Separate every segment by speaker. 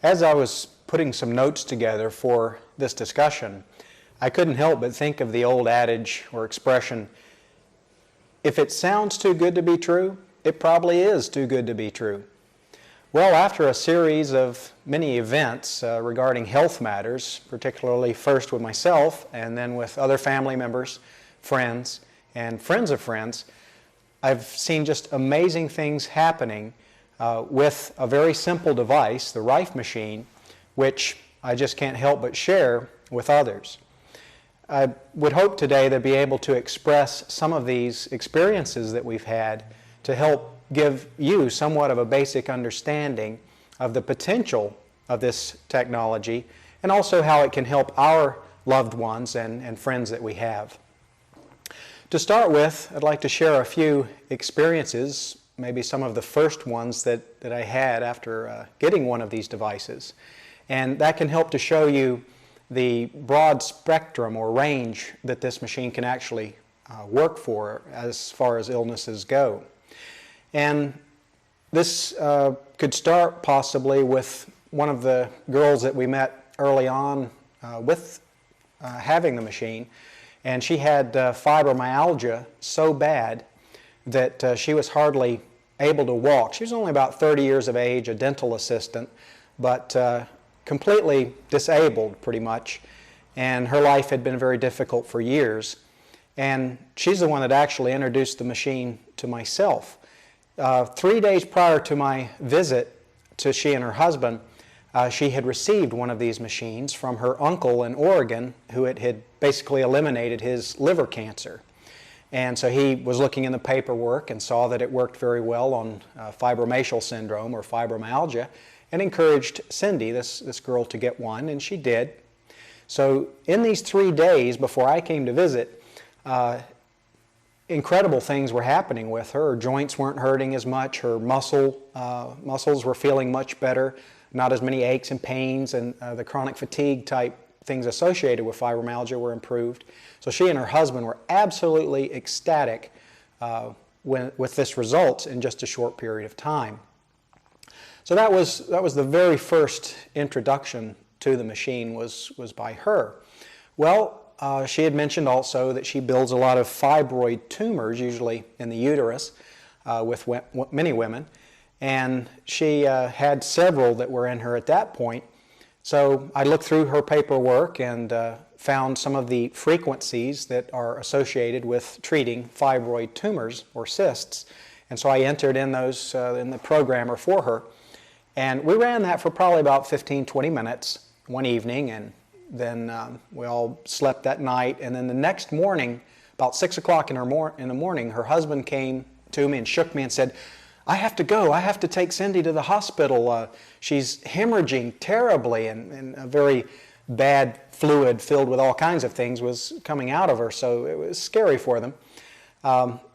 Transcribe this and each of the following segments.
Speaker 1: As I was putting some notes together for this discussion, I couldn't help but think of the old adage or expression, if it sounds too good to be true, it probably is too good to be true. Well, after a series of many events regarding health matters, particularly first with myself and then with other family members, friends, and friends of friends, I've seen just amazing things happening with a very simple device, the Rife machine, which I just can't help but share with others. I would hope today to be able to express some of these experiences that we've had to help give you somewhat of a basic understanding of the potential of this technology and also how it can help our loved ones and friends that we have. To start with, I'd like to share a few experiences, maybe some of the first ones that I had after getting one of these devices. And that can help to show you the broad spectrum or range that this machine can actually work for as far as illnesses go. And this could start possibly with one of the girls that we met early on with having the machine. And she had fibromyalgia so bad that she was hardly able to walk. She was only about 30 years of age, a dental assistant, but completely disabled pretty much. And her life had been very difficult for years. And she's the one that actually introduced the machine to myself. 3 days prior to my visit to she and her husband, she had received one of these machines from her uncle in Oregon who had basically eliminated his liver cancer. And so he was looking in the paperwork and saw that it worked very well on fibromyalgia syndrome or fibromyalgia and encouraged Cindy, this girl, to get one, and she did. So in these 3 days before I came to visit, incredible things were happening with her. Her joints weren't hurting as much. Her muscles were feeling much better. Not as many aches and pains, and the chronic fatigue type things associated with fibromyalgia were improved. So she and her husband were absolutely ecstatic with this result in just a short period of time. So that was the very first introduction to the machine was by her. Well, she had mentioned also that she builds a lot of fibroid tumors, usually in the uterus, with many women. And she had several that were in her at that point. So I looked through her paperwork and found some of the frequencies that are associated with treating fibroid tumors or cysts. And so I entered in those in the programmer for her. And we ran that for probably about 15-20 minutes one evening, and then we all slept that night. And then the next morning, about 6 o'clock in the morning, her husband came to me and shook me and said, "I have to go. I have to take Cindy to the hospital. She's hemorrhaging terribly, and a very bad fluid filled with all kinds of things was coming out of her, so it was scary for them."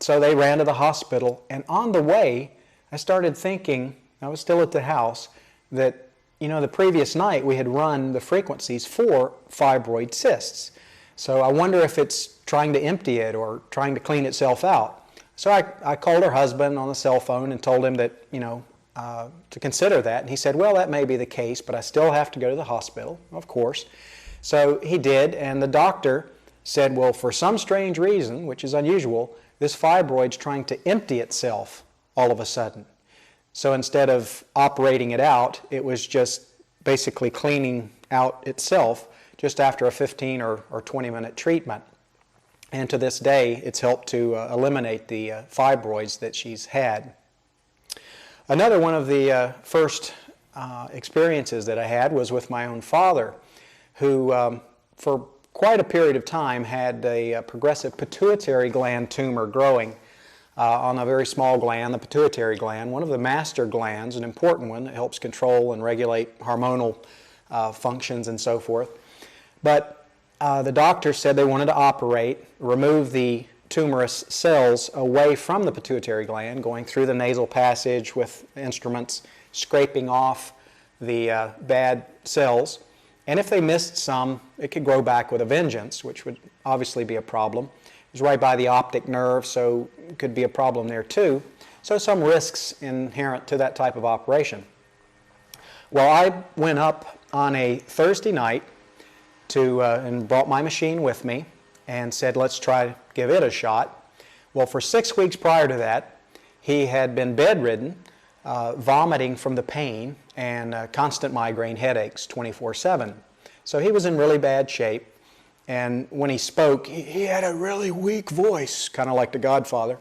Speaker 1: So they ran to the hospital, and on the way, I started thinking, I was still at the house, that the previous night we had run the frequencies for fibroid cysts. So I wonder if it's trying to empty it or trying to clean itself out. So I called her husband on the cell phone and told him that, to consider that. And he said, "Well, that may be the case, but I still have to go to the hospital, of course." So he did, and the doctor said, "Well, for some strange reason, which is unusual, this fibroid's trying to empty itself all of a sudden." So instead of operating it out, it was just basically cleaning out itself just after a 15 or 20-minute treatment. And to this day, it's helped to eliminate the fibroids that she's had. Another one of the first experiences that I had was with my own father, who for quite a period of time had a progressive pituitary gland tumor growing on a very small gland, the pituitary gland, one of the master glands, an important one that helps control and regulate hormonal functions and so forth. But the doctor said they wanted to operate, remove the tumorous cells away from the pituitary gland, going through the nasal passage with instruments, scraping off the bad cells. And if they missed some, it could grow back with a vengeance, which would obviously be a problem. It was right by the optic nerve, so it could be a problem there too. So some risks inherent to that type of operation. Well, I went up on a Thursday night and brought my machine with me and said, let's try to give it a shot. Well, for 6 weeks prior to that, he had been bedridden, vomiting from the pain and constant migraine headaches 24/7. So he was in really bad shape. And when he spoke, he had a really weak voice, kind of like the Godfather.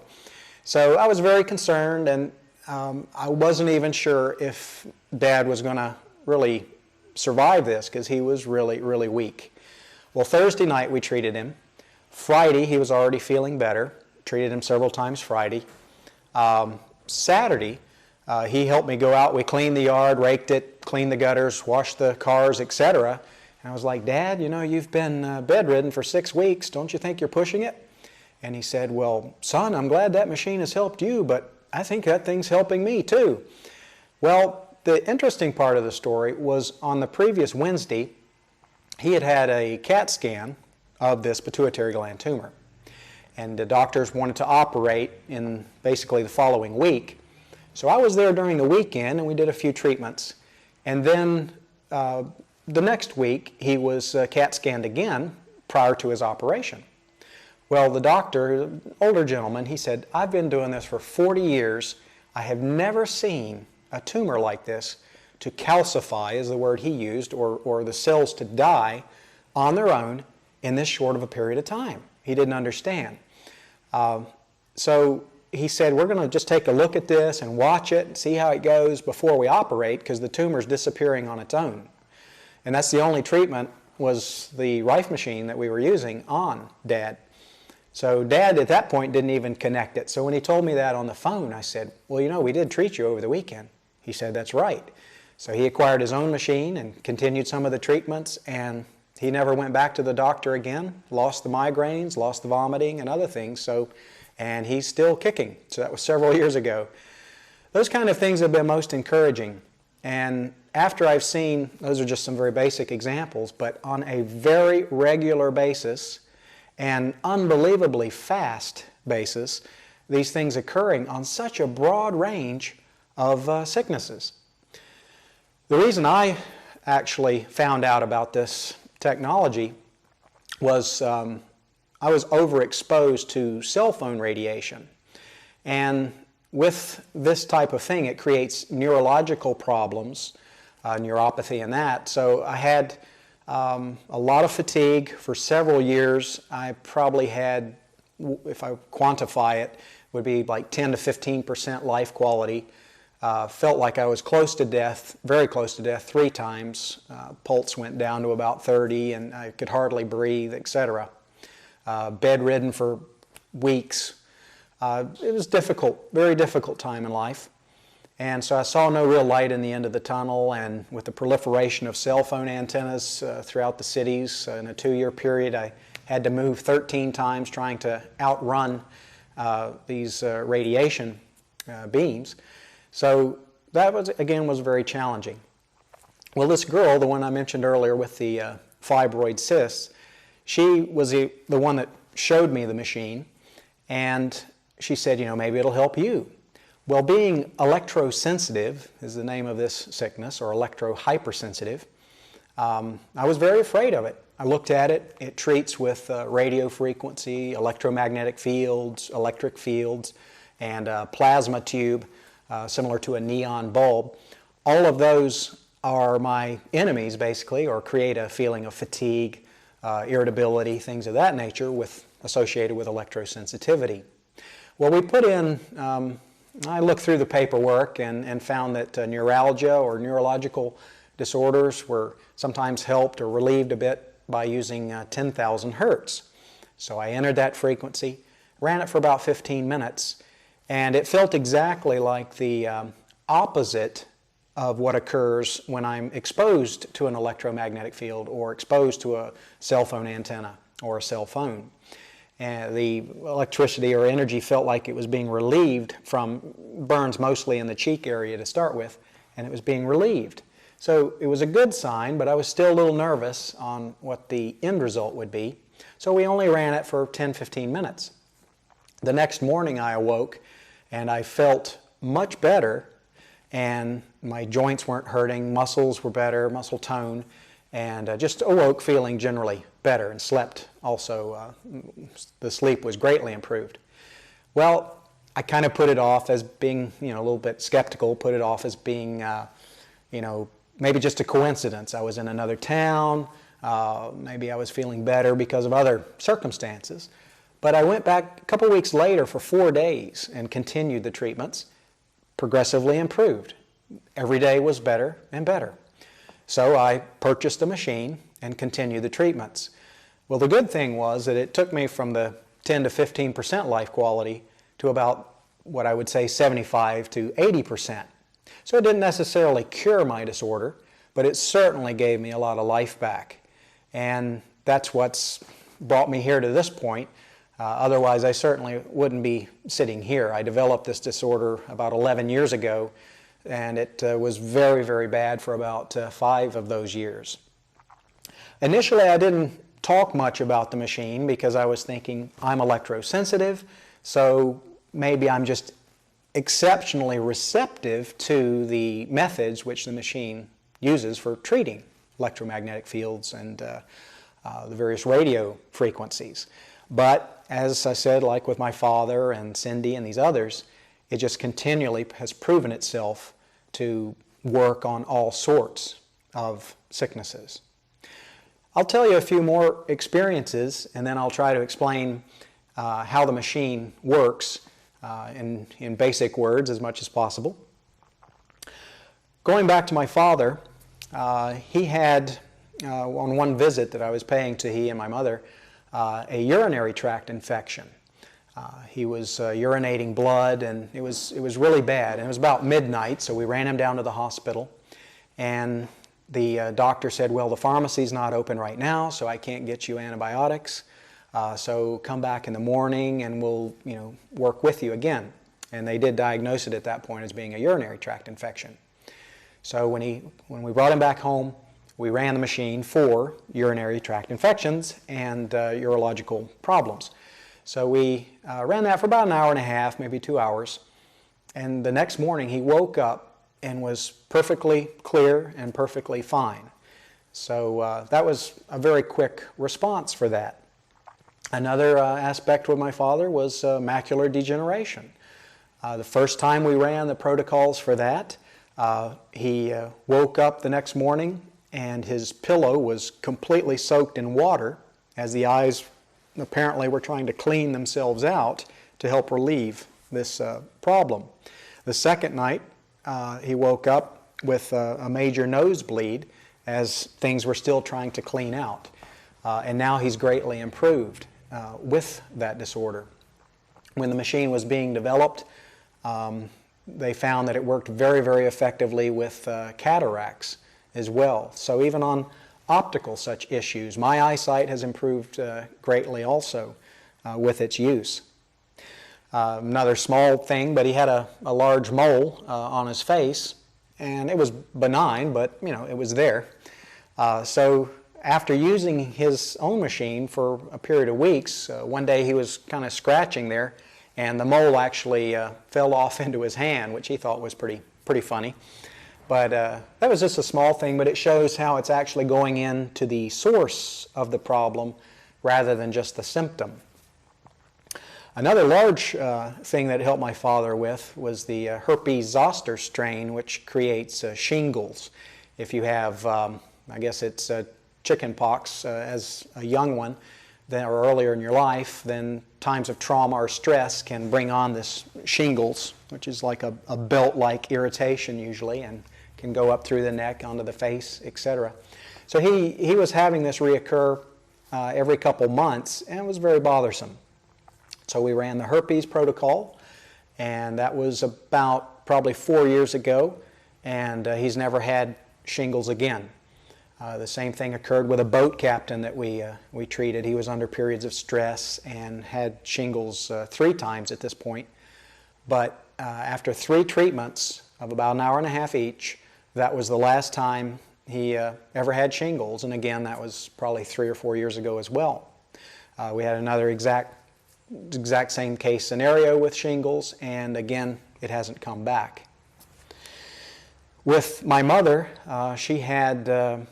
Speaker 1: So I was very concerned, and I wasn't even sure if Dad was going to really survive this because he was really, really weak. Well, Thursday night we treated him. Friday he was already feeling better. Treated him several times Friday. Saturday he helped me go out. We cleaned the yard, raked it, cleaned the gutters, washed the cars, etc. And I was like, Dad, you know, you've been bedridden for 6 weeks. Don't you think you're pushing it? And he said, well, son, I'm glad that machine has helped you, but I think that thing's helping me too. Well, the interesting part of the story was on the previous Wednesday, he had had a CAT scan of this pituitary gland tumor. And the doctors wanted to operate in basically the following week. So I was there during the weekend and we did a few treatments. And then the next week he was CAT scanned again prior to his operation. Well, the doctor, older gentleman, he said, I've been doing this for 40 years. I have never seen a tumor like this to calcify, is the word he used, or the cells to die on their own in this short of a period of time. He didn't understand. So he said, we're going to just take a look at this and watch it and see how it goes before we operate because the tumor's disappearing on its own. And that's the only treatment was the Rife machine that we were using on Dad. So Dad at that point didn't even connect it. So when he told me that on the phone, I said, well, you know, we did treat you over the weekend. He said, that's right. So he acquired his own machine and continued some of the treatments, and he never went back to the doctor again, lost the migraines, lost the vomiting and other things. And he's still kicking. So that was several years ago. Those kind of things have been most encouraging. And after I've seen, those are just some very basic examples, but on a very regular basis and unbelievably fast basis, these things occurring on such a broad range of sicknesses. The reason I actually found out about this technology was I was overexposed to cell phone radiation. And with this type of thing, it creates neurological problems, neuropathy and that. So I had a lot of fatigue for several years. I probably had, if I quantify it, would be like 10 to 15% life quality. Felt like I was close to death, very close to death 3 times. Pulse went down to about 30 and I could hardly breathe, etc. Bedridden for weeks. It was difficult, very difficult time in life. And so I saw no real light in the end of the tunnel, and with the proliferation of cell phone antennas throughout the cities in a 2-year period, I had to move 13 times trying to outrun these radiation beams. So that was, again, was very challenging. Well, this girl, the one I mentioned earlier with the fibroid cysts, she was the one that showed me the machine, and she said, you know, maybe it'll help you. Well, being electrosensitive is the name of this sickness, or electrohypersensitive, I was very afraid of it. I looked at it. It treats with radio frequency, electromagnetic fields, electric fields, and a plasma tube, similar to a neon bulb. All of those are my enemies, basically, or create a feeling of fatigue, irritability, things of that nature associated with electrosensitivity. Well, we put in, I looked through the paperwork and found that neuralgia or neurological disorders were sometimes helped or relieved a bit by using 10,000 hertz. So I entered that frequency, ran it for about 15 minutes, and it felt exactly like the opposite of what occurs when I'm exposed to an electromagnetic field or exposed to a cell phone antenna or a cell phone. And the electricity or energy felt like it was being relieved from burns mostly in the cheek area to start with, and it was being relieved. So it was a good sign, but I was still a little nervous on what the end result would be. So we only ran it for 10-15 minutes. The next morning I awoke and I felt much better, and my joints weren't hurting, muscles were better, muscle tone, and just awoke feeling generally better, and slept also. The sleep was greatly improved. Well, I kind of put it off as being, a little bit skeptical, put it off as being, maybe just a coincidence. I was in another town, maybe I was feeling better because of other circumstances. But I went back a couple weeks later for 4 days and continued the treatments, progressively improved. Every day was better and better. So I purchased a machine and continued the treatments. Well, the good thing was that it took me from the 10 to 15% life quality to about what I would say 75 to 80%. So it didn't necessarily cure my disorder, but it certainly gave me a lot of life back. And that's what's brought me here to this point. Otherwise, I certainly wouldn't be sitting here. I developed this disorder about 11 years ago, and it was very, very bad for about 5 of those years. Initially, I didn't talk much about the machine because I was thinking I'm electrosensitive, so maybe I'm just exceptionally receptive to the methods which the machine uses for treating electromagnetic fields and the various radio frequencies. But as I said, like with my father and Cindy and these others, it just continually has proven itself to work on all sorts of sicknesses. I'll tell you a few more experiences, and then I'll try to explain how the machine works in basic words as much as possible. Going back to my father, he had, on one visit that I was paying to he and my mother, a urinary tract infection. He was urinating blood, and it was really bad. And it was about midnight, so we ran him down to the hospital. And the doctor said, well, the pharmacy's not open right now, so I can't get you antibiotics. So come back in the morning and we'll work with you again. And they did diagnose it at that point as being a urinary tract infection. So when we brought him back home, we ran the machine for urinary tract infections and urological problems. So we ran that for about an hour and a half, maybe 2 hours. And the next morning he woke up and was perfectly clear and perfectly fine. So that was a very quick response for that. Another aspect with my father was macular degeneration. The first time we ran the protocols for that, he woke up the next morning and his pillow was completely soaked in water as the eyes apparently were trying to clean themselves out to help relieve this problem. The second night, he woke up with a major nosebleed as things were still trying to clean out. And now he's greatly improved with that disorder. When the machine was being developed, they found that it worked very, very effectively with cataracts as well. So even on optical such issues, my eyesight has improved greatly also with its use. Another small thing, but he had a large mole on his face, and it was benign, but it was there. So after using his own machine for a period of weeks, one day he was kind of scratching there, and the mole actually fell off into his hand, which he thought was pretty funny. But that was just a small thing, but it shows how it's actually going into the source of the problem rather than just the symptom. Another large thing that helped my father with was the herpes zoster strain, which creates shingles. If you have, I guess it's chicken pox as a young one, or earlier in your life, then times of trauma or stress can bring on this shingles, which is like a belt-like irritation usually, and can go up through the neck, onto the face, etc. So he was having this reoccur every couple months, and it was very bothersome. So we ran the herpes protocol, and that was about probably 4 years ago, and he's never had shingles again. The same thing occurred with a boat captain that we treated. He was under periods of stress and had shingles 3 times at this point. But after 3 treatments of about an hour and a half each, that was the last time he ever had shingles. And again, that was probably 3 or 4 years ago as well. We had another exact same case scenario with shingles, and again, it hasn't come back. With my mother, she had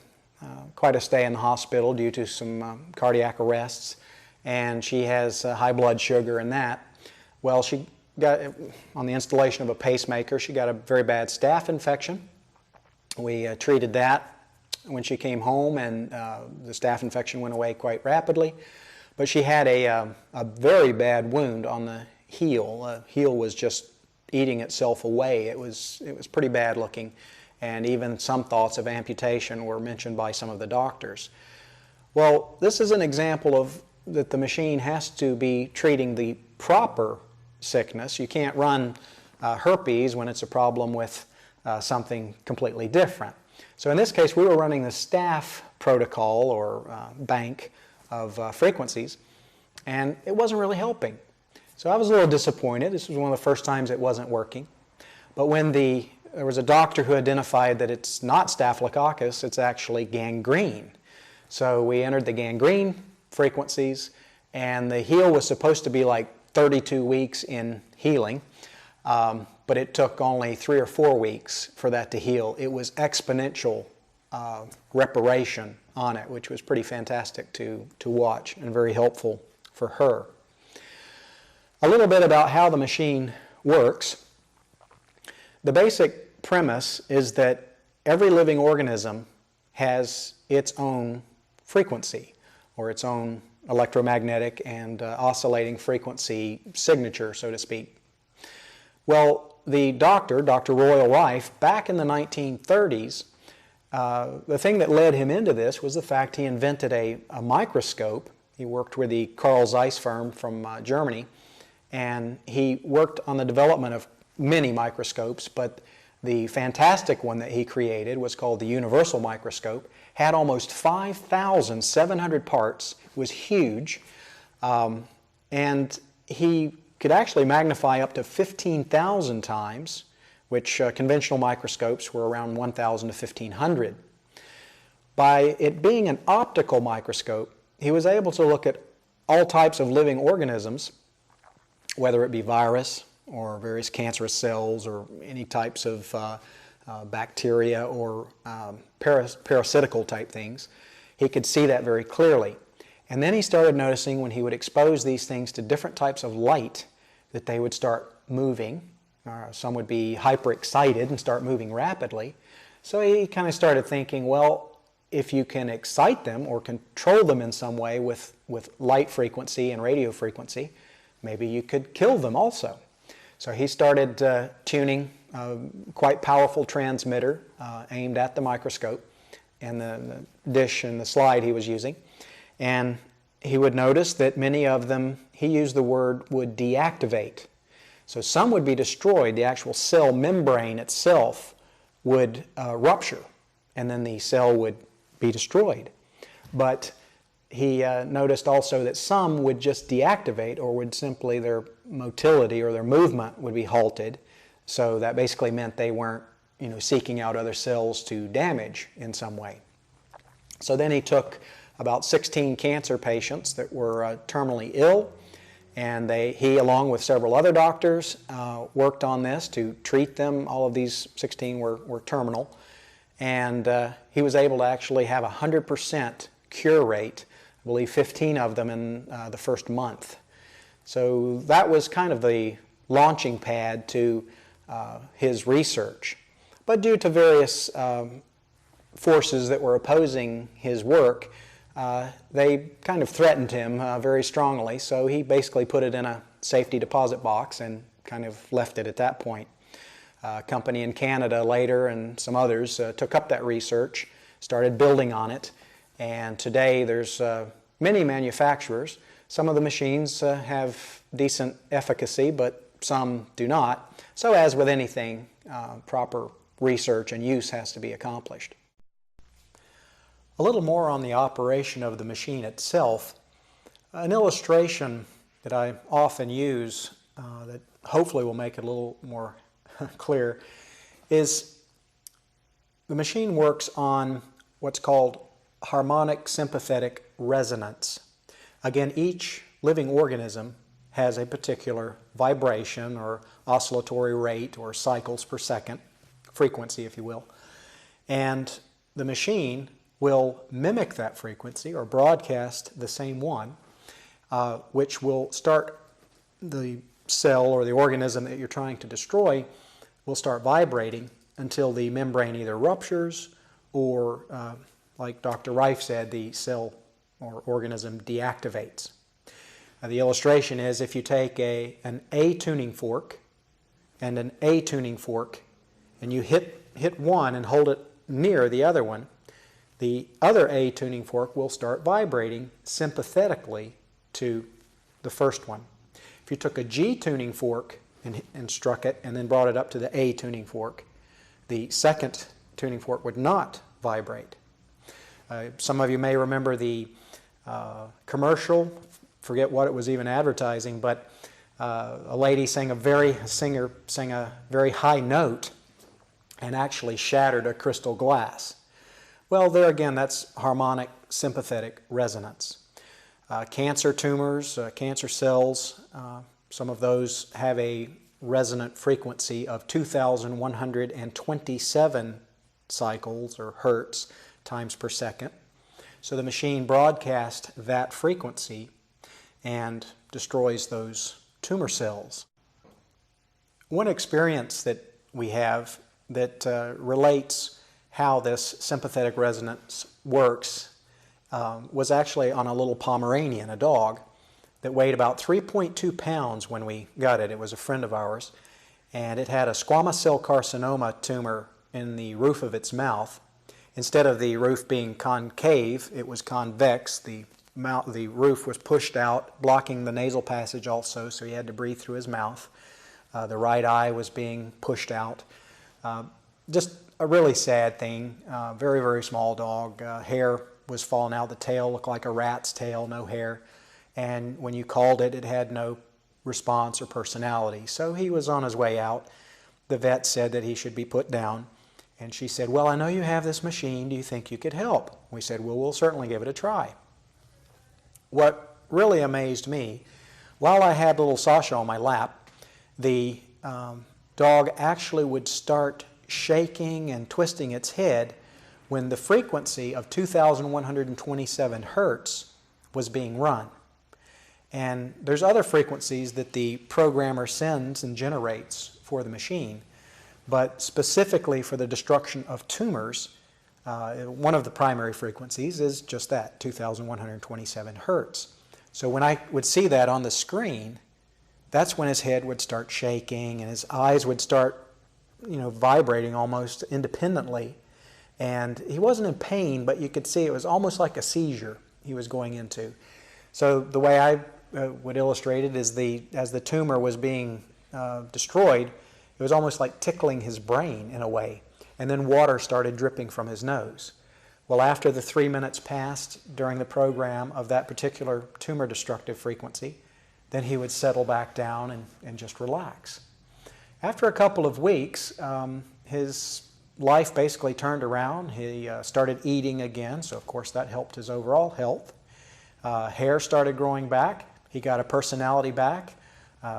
Speaker 1: quite a stay in the hospital due to some cardiac arrests, and she has high blood sugar and that. Well, she got, on the installation of a pacemaker, she got a very bad staph infection. We treated that when she came home, and the staph infection went away quite rapidly. But she had a very bad wound on the heel. The heel was just eating itself away. It was pretty bad looking, and even some thoughts of amputation were mentioned by some of the doctors. Well, this is an example of that the machine has to be treating the proper sickness. You can't run herpes when it's a problem with something completely different. So in this case, we were running the staph protocol or bank of frequencies, and it wasn't really helping. So I was a little disappointed. This was one of the first times it wasn't working. But when there was a doctor who identified that it's not staphylococcus, it's actually gangrene. So we entered the gangrene frequencies, and the heel was supposed to be like 32 weeks in healing, but it took only 3 or 4 weeks for that to heal. It was exponential reparation on it, which was pretty fantastic to watch and very helpful for her. A little bit about how the machine works. The basic premise is that every living organism has its own frequency, or its own electromagnetic and oscillating frequency signature, so to speak. Well, the doctor, Dr. Royal Rife, back in the 1930s, the thing that led him into this was the fact he invented a microscope. He worked with the Carl Zeiss firm from Germany, and he worked on the development of many microscopes, but the fantastic one that he created was called the universal microscope. Had almost 5,700 parts, was huge, and he could actually magnify up to 15,000 times, which conventional microscopes were around 1,000 to 1,500. By it being an optical microscope, he was able to look at all types of living organisms, whether it be virus or various cancerous cells or any types of bacteria or parasitical type things. He could see that very clearly. And then he started noticing when he would expose these things to different types of light that they would start moving. Some would be hyperexcited and start moving rapidly. So he kind of started thinking, well, if you can excite them or control them in some way with light frequency and radio frequency, maybe you could kill them also. So he started tuning a quite powerful transmitter aimed at the microscope and the dish and the slide he was using. And he would notice that many of them, he used the word, would deactivate. So some would be destroyed. The actual cell membrane itself would rupture, and then the cell would be destroyed. But he noticed also that some would just deactivate, or would simply, their motility or their movement would be halted. So that basically meant they weren't, seeking out other cells to damage in some way. So then he took about 16 cancer patients that were terminally ill, and he, along with several other doctors, worked on this to treat them. All of these 16 were terminal, and he was able to actually have a 100% cure rate. I believe 15 of them in the first month. So that was kind of the launching pad to his research. But due to various forces that were opposing his work, they kind of threatened him very strongly, so he basically put it in a safety deposit box and kind of left it at that point. A company in Canada later and some others took up that research, started building on it, and today there's many manufacturers. Some of the machines have decent efficacy, but some do not. So as with anything, proper research and use has to be accomplished. A little more on the operation of the machine itself. An illustration that I often use that hopefully will make it a little more clear is the machine works on what's called harmonic sympathetic resonance. Again, each living organism has a particular vibration or oscillatory rate or cycles per second frequency, if you will. And the machine will mimic that frequency or broadcast the same one, which will start the cell or the organism that you're trying to destroy will start vibrating until the membrane either ruptures or, like Dr. Rife said, the cell or organism deactivates. The illustration is if you take an A tuning fork and an A tuning fork and you hit one and hold it near the other one, the other A tuning fork will start vibrating sympathetically to the first one. If you took a G tuning fork and struck it and then brought it up to the A tuning fork, the second tuning fork would not vibrate. Some of you may remember the commercial, forget what it was even advertising, but a lady sang a very high note and actually shattered a crystal glass. Well, there again, that's harmonic sympathetic resonance. Cancer tumors, cancer cells, some of those have a resonant frequency of 2,127 cycles or hertz times per second. So the machine broadcasts that frequency and destroys those tumor cells. One experience that we have that relates how this sympathetic resonance works was actually on a little Pomeranian, a dog, that weighed about 3.2 pounds when we got it. It was a friend of ours, and it had a squamous cell carcinoma tumor in the roof of its mouth. Instead of the roof being concave, it was convex. The roof was pushed out, blocking the nasal passage also, so he had to breathe through his mouth. The right eye was being pushed out. Just a really sad thing. Very, very small dog. Hair was falling out. The tail looked like a rat's tail, no hair. And when you called it, it had no response or personality. So he was on his way out. The vet said that he should be put down. And she said, well, I know you have this machine. Do you think you could help? We said, well, we'll certainly give it a try. What really amazed me, while I had little Sasha on my lap, the dog actually would start shaking and twisting its head when the frequency of 2,127 hertz was being run. And there's other frequencies that the programmer sends and generates for the machine, but specifically for the destruction of tumors, one of the primary frequencies is just that, 2,127 hertz. So when I would see that on the screen, that's when his head would start shaking and his eyes would start, vibrating almost independently. And he wasn't in pain, but you could see it was almost like a seizure he was going into. So the way I would illustrate it is as the tumor was being destroyed, it was almost like tickling his brain in a way. And then water started dripping from his nose. Well, after the 3 minutes passed during the program of that particular tumor destructive frequency, then he would settle back down and just relax. After a couple of weeks, his life basically turned around. He started eating again, so of course that helped his overall health. Hair started growing back. He got a personality back.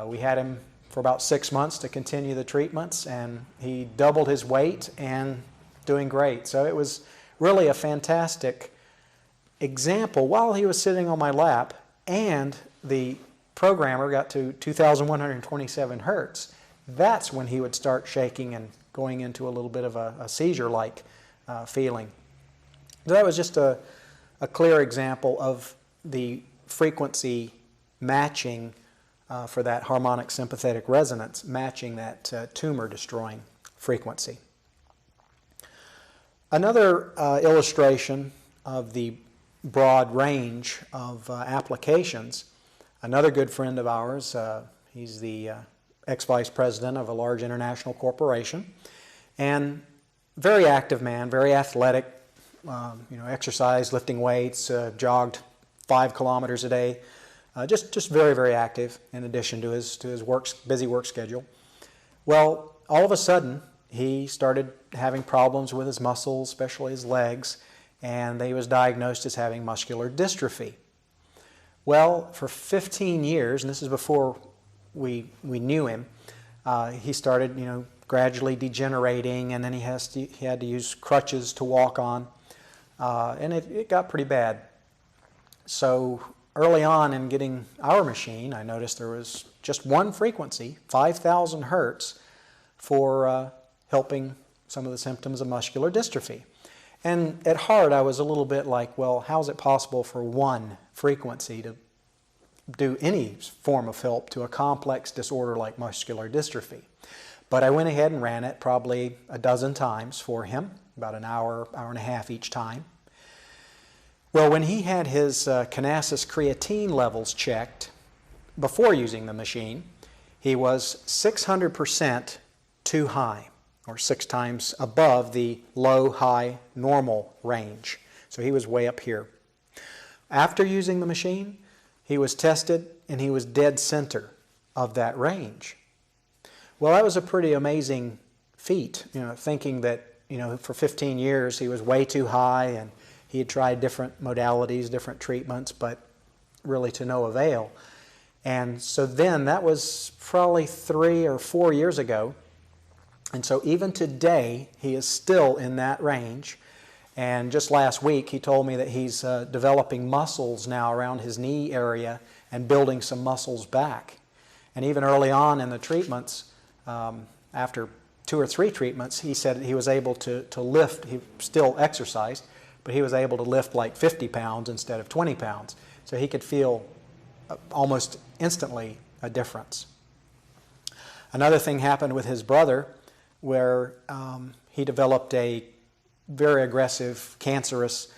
Speaker 1: We had him for about 6 months to continue the treatments, and he doubled his weight and doing great. So it was really a fantastic example while he was sitting on my lap, and the programmer got to 2,127 hertz. That's when he would start shaking and going into a little bit of a seizure-like feeling. So that was just a clear example of the frequency matching for that harmonic sympathetic resonance, matching that tumor-destroying frequency. Another illustration of the broad range of applications, another good friend of ours, he's the ex-vice president of a large international corporation, and very active man, very athletic, exercised, lifting weights, jogged 5 kilometers a day, just very, very active in addition to his busy work schedule. Well, all of a sudden, he started having problems with his muscles, especially his legs, and he was diagnosed as having muscular dystrophy. Well, for 15 years, and this is before we knew him, he started, gradually degenerating, and then he had to use crutches to walk on, and it got pretty bad. So early on in getting our machine, I noticed there was just one frequency, 5,000 hertz, for helping some of the symptoms of muscular dystrophy. And at heart, I was a little bit like, well, how is it possible for one frequency to do any form of help to a complex disorder like muscular dystrophy? But I went ahead and ran it probably a dozen times for him, about an hour, hour and a half each time. Well, when he had his Kinasis creatine levels checked before using the machine, he was 600% too high, or 6 times above the low-high normal range. So he was way up here. After using the machine, he was tested and he was dead center of that range. Well, that was a pretty amazing feat, thinking that, for 15 years he was way too high and he had tried different modalities, different treatments, but really to no avail. And so then, that was probably 3 or 4 years ago. And so even today, he is still in that range. And just last week, he told me that he's developing muscles now around his knee area and building some muscles back. And even early on in the treatments, after 2 or 3 treatments, he said he was able to lift. He still exercised, but he was able to lift like 50 pounds instead of 20 pounds. So he could feel almost instantly a difference. Another thing happened with his brother, where he developed a very aggressive cancerous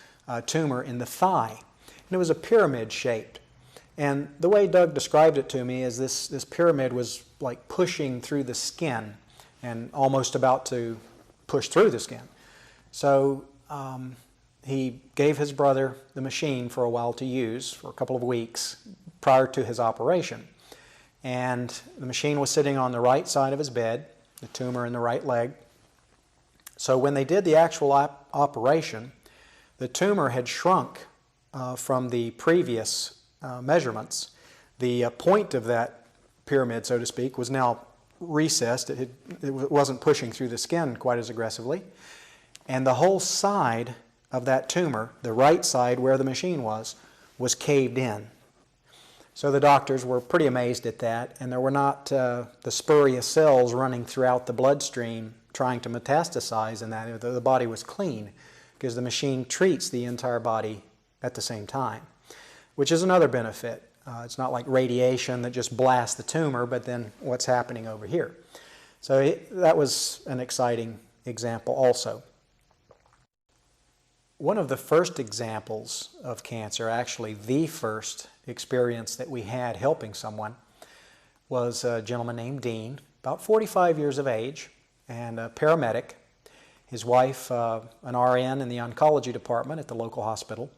Speaker 1: tumor in the thigh. And it was a pyramid shaped. And the way Doug described it to me is this pyramid was like pushing through the skin and almost about to push through the skin. So he gave his brother the machine for a while to use for a couple of weeks prior to his operation. And the machine was sitting on the right side of his bed, the tumor in the right leg. So when they did the actual operation, the tumor had shrunk from the previous measurements. The point of that pyramid, so to speak, was now recessed. It wasn't pushing through the skin quite as aggressively. And the whole side of that tumor, the right side where the machine was caved in. So the doctors were pretty amazed at that, and there were not the spurious cells running throughout the bloodstream trying to metastasize in that. The body was clean because the machine treats the entire body at the same time, which is another benefit. It's not like radiation that just blasts the tumor, but then what's happening over here. So that was an exciting example also. One of the first examples of cancer, actually the first experience that we had helping someone, was a gentleman named Dean, about 45 years of age and a paramedic. His wife, an RN in the oncology department at the local hospital.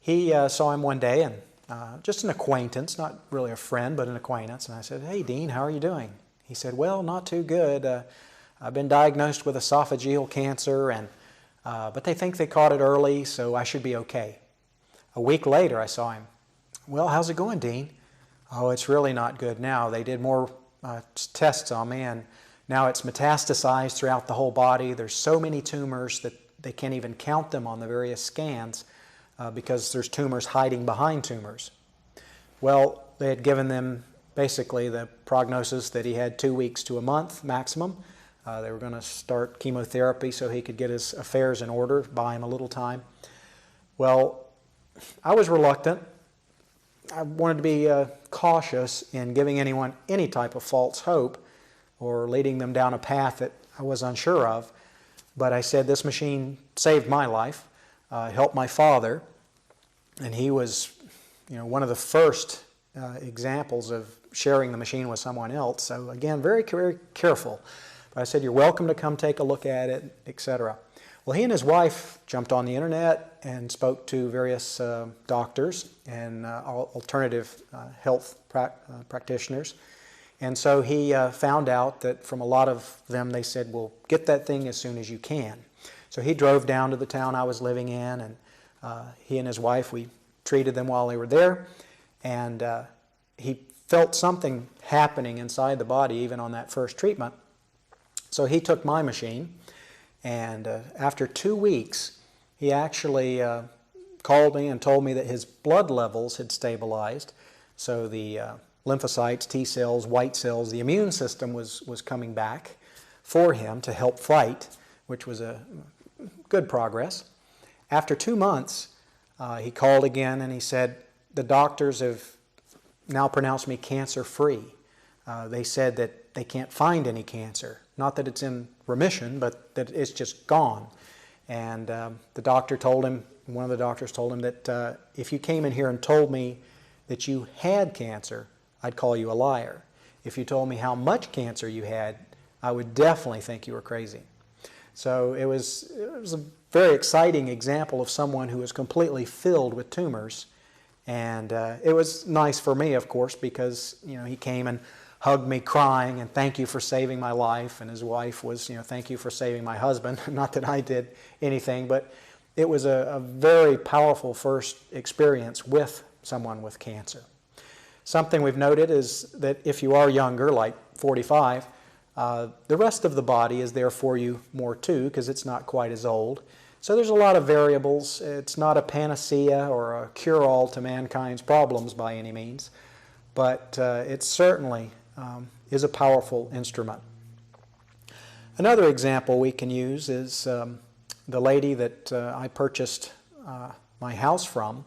Speaker 1: He saw him one day, and just an acquaintance, not really a friend, but an acquaintance. And I said, "Hey, Dean, how are you doing?" He said, "Well, not too good. I've been diagnosed with esophageal cancer, and but they think they caught it early, so I should be okay." A week later, I saw him. "Well, how's it going, Dean?" "Oh, it's really not good now. They did more tests on me, and now it's metastasized throughout the whole body. There's so many tumors that they can't even count them on the various scans because there's tumors hiding behind tumors." Well, they had given them basically the prognosis that he had 2 weeks to a month maximum. They were going to start chemotherapy so he could get his affairs in order, buy him a little time. Well, I was reluctant. I wanted to be cautious in giving anyone any type of false hope or leading them down a path that I was unsure of. But I said, this machine saved my life, helped my father, and he was one of the first examples of sharing the machine with someone else. So again, very, very careful. But I said, "You're welcome to come take a look at it," etc. Well, he and his wife jumped on the internet and spoke to various doctors and alternative health practitioners. And so he found out that from a lot of them, they said, "Well, get that thing as soon as you can." So he drove down to the town I was living in, and he and his wife, we treated them while they were there. And he felt something happening inside the body even on that first treatment. So he took my machine, and after 2 weeks, he actually called me and told me that his blood levels had stabilized. So the lymphocytes, T cells, white cells, the immune system was coming back for him to help fight, which was a good progress. After 2 months, he called again and he said, the doctors have now pronounced me cancer-free. They said that they can't find any cancer. Not that it's in remission, but that it's just gone. And the doctor told him, one of the doctors told him that if you came in here and told me that you had cancer, I'd call you a liar. If you told me how much cancer you had, I would definitely think you were crazy. So it was a very exciting example of someone who was completely filled with tumors. And it was nice for me, of course, because he came and hugged me crying and thank you for saving my life. And his wife was, thank you for saving my husband. Not that I did anything, but it was a very powerful first experience with someone with cancer. Something we've noted is that if you are younger, like 45, the rest of the body is there for you more too, because it's not quite as old. So there's a lot of variables. It's not a panacea or a cure-all to mankind's problems by any means, but it certainly is a powerful instrument. Another example we can use is the lady that I purchased my house from.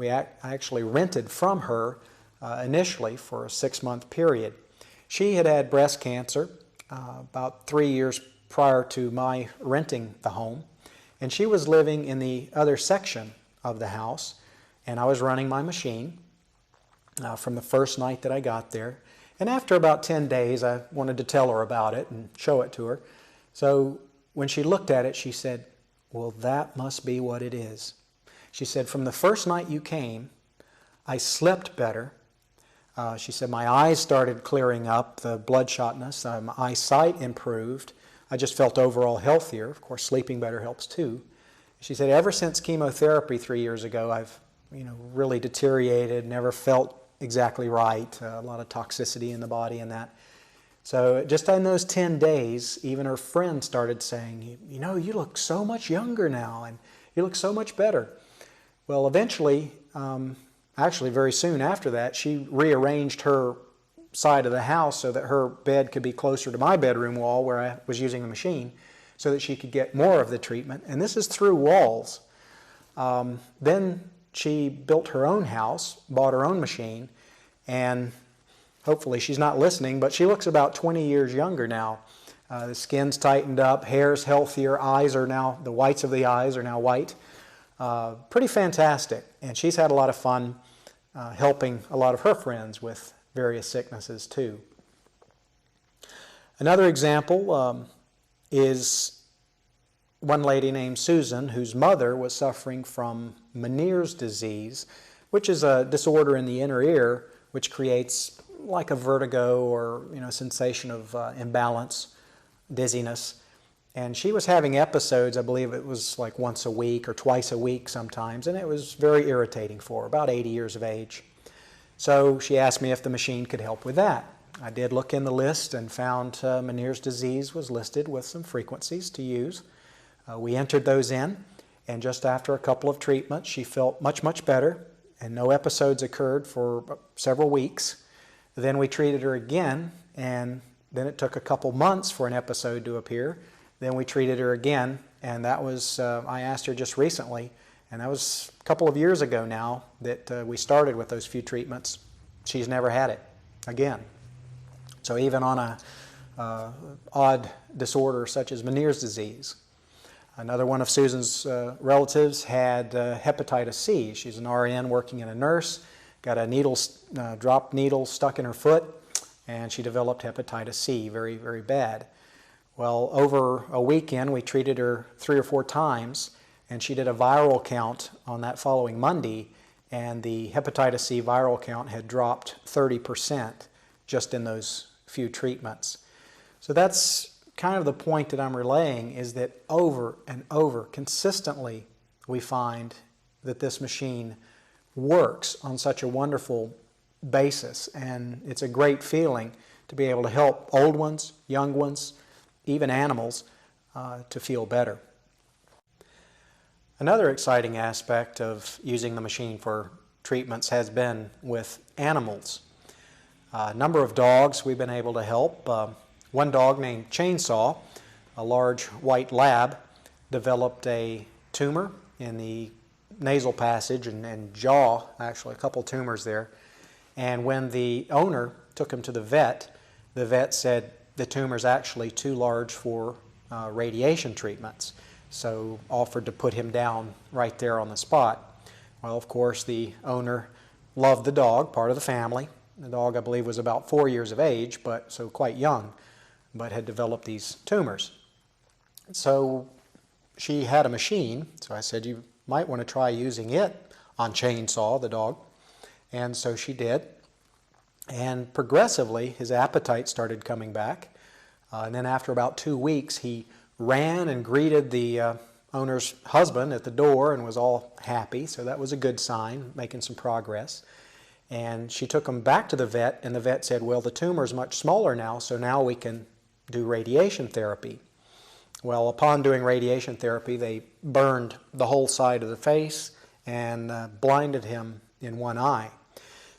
Speaker 1: I actually rented from her initially for a 6-month period. She had had breast cancer about 3 years prior to my renting the home, and she was living in the other section of the house, and I was running my machine from the first night that I got there. And after about 10 days, I wanted to tell her about it and show it to her. So when she looked at it, she said, "Well, that must be what it is." She said, "From the first night you came, I slept better." She said, "My eyes started clearing up, the bloodshotness, my eyesight improved. I just felt overall healthier." Of course, sleeping better helps too. She said, "Ever since chemotherapy 3 years ago, I've really deteriorated, never felt exactly right, a lot of toxicity in the body and that." So just in those 10 days, even her friends started saying, "You look so much younger now, and you look so much better." Well, eventually, actually very soon after that, she rearranged her side of the house so that her bed could be closer to my bedroom wall where I was using the machine so that she could get more of the treatment. And this is through walls. Then she built her own house, bought her own machine, and hopefully she's not listening, but she looks about 20 years younger now. The skin's tightened up, hair's healthier, the whites of the eyes are now white. Pretty fantastic. And she's had a lot of fun helping a lot of her friends with various sicknesses too. Another example is one lady named Susan, whose mother was suffering from Meniere's disease, which is a disorder in the inner ear which creates like a vertigo or sensation of imbalance, dizziness. And she was having episodes, I believe it was like once a week or twice a week sometimes, and it was very irritating for her, about 80 years of age. So she asked me if the machine could help with that. I did look in the list and found Meniere's disease was listed with some frequencies to use. We entered those in, and just after a couple of treatments, she felt much, much better, and no episodes occurred for several weeks. Then we treated her again, and then it took a couple months for an episode to appear. Then we treated her again, and that was, I asked her just recently, and that was a couple of years ago now that we started with those few treatments. She's never had it again. So even on a odd disorder such as Meniere's disease. Another one of Susan's relatives had hepatitis C. She's an RN working in a nurse, got a dropped needle stuck in her foot, and she developed hepatitis C, very, very bad. Well, over a weekend, we treated her 3 or 4 times, and she did a viral count on that following Monday, and the hepatitis C viral count had dropped 30% just in those few treatments. So that's kind of the point that I'm relaying, is that over and over, consistently, we find that this machine works on such a wonderful basis, and it's a great feeling to be able to help old ones, young ones, even animals, to feel better. Another exciting aspect of using the machine for treatments has been with animals. A number of dogs we've been able to help. One dog named Chainsaw, a large white lab, developed a tumor in the nasal passage and jaw, actually a couple tumors there. And when the owner took him to the vet said the tumor's actually too large for radiation treatments, so offered to put him down right there on the spot. Well, of course, the owner loved the dog, part of the family. The dog, I believe, was about 4 years of age, so quite young, but had developed these tumors. So she had a machine, so I said, you might want to try using it on Chainsaw, the dog. And so she did. And progressively, his appetite started coming back. And then after about 2 weeks, he ran and greeted the owner's husband at the door and was all happy. So that was a good sign, making some progress. And she took him back to the vet, and the vet said, well, the tumor is much smaller now, so now we can do radiation therapy. Well, upon doing radiation therapy, they burned the whole side of the face and blinded him in one eye.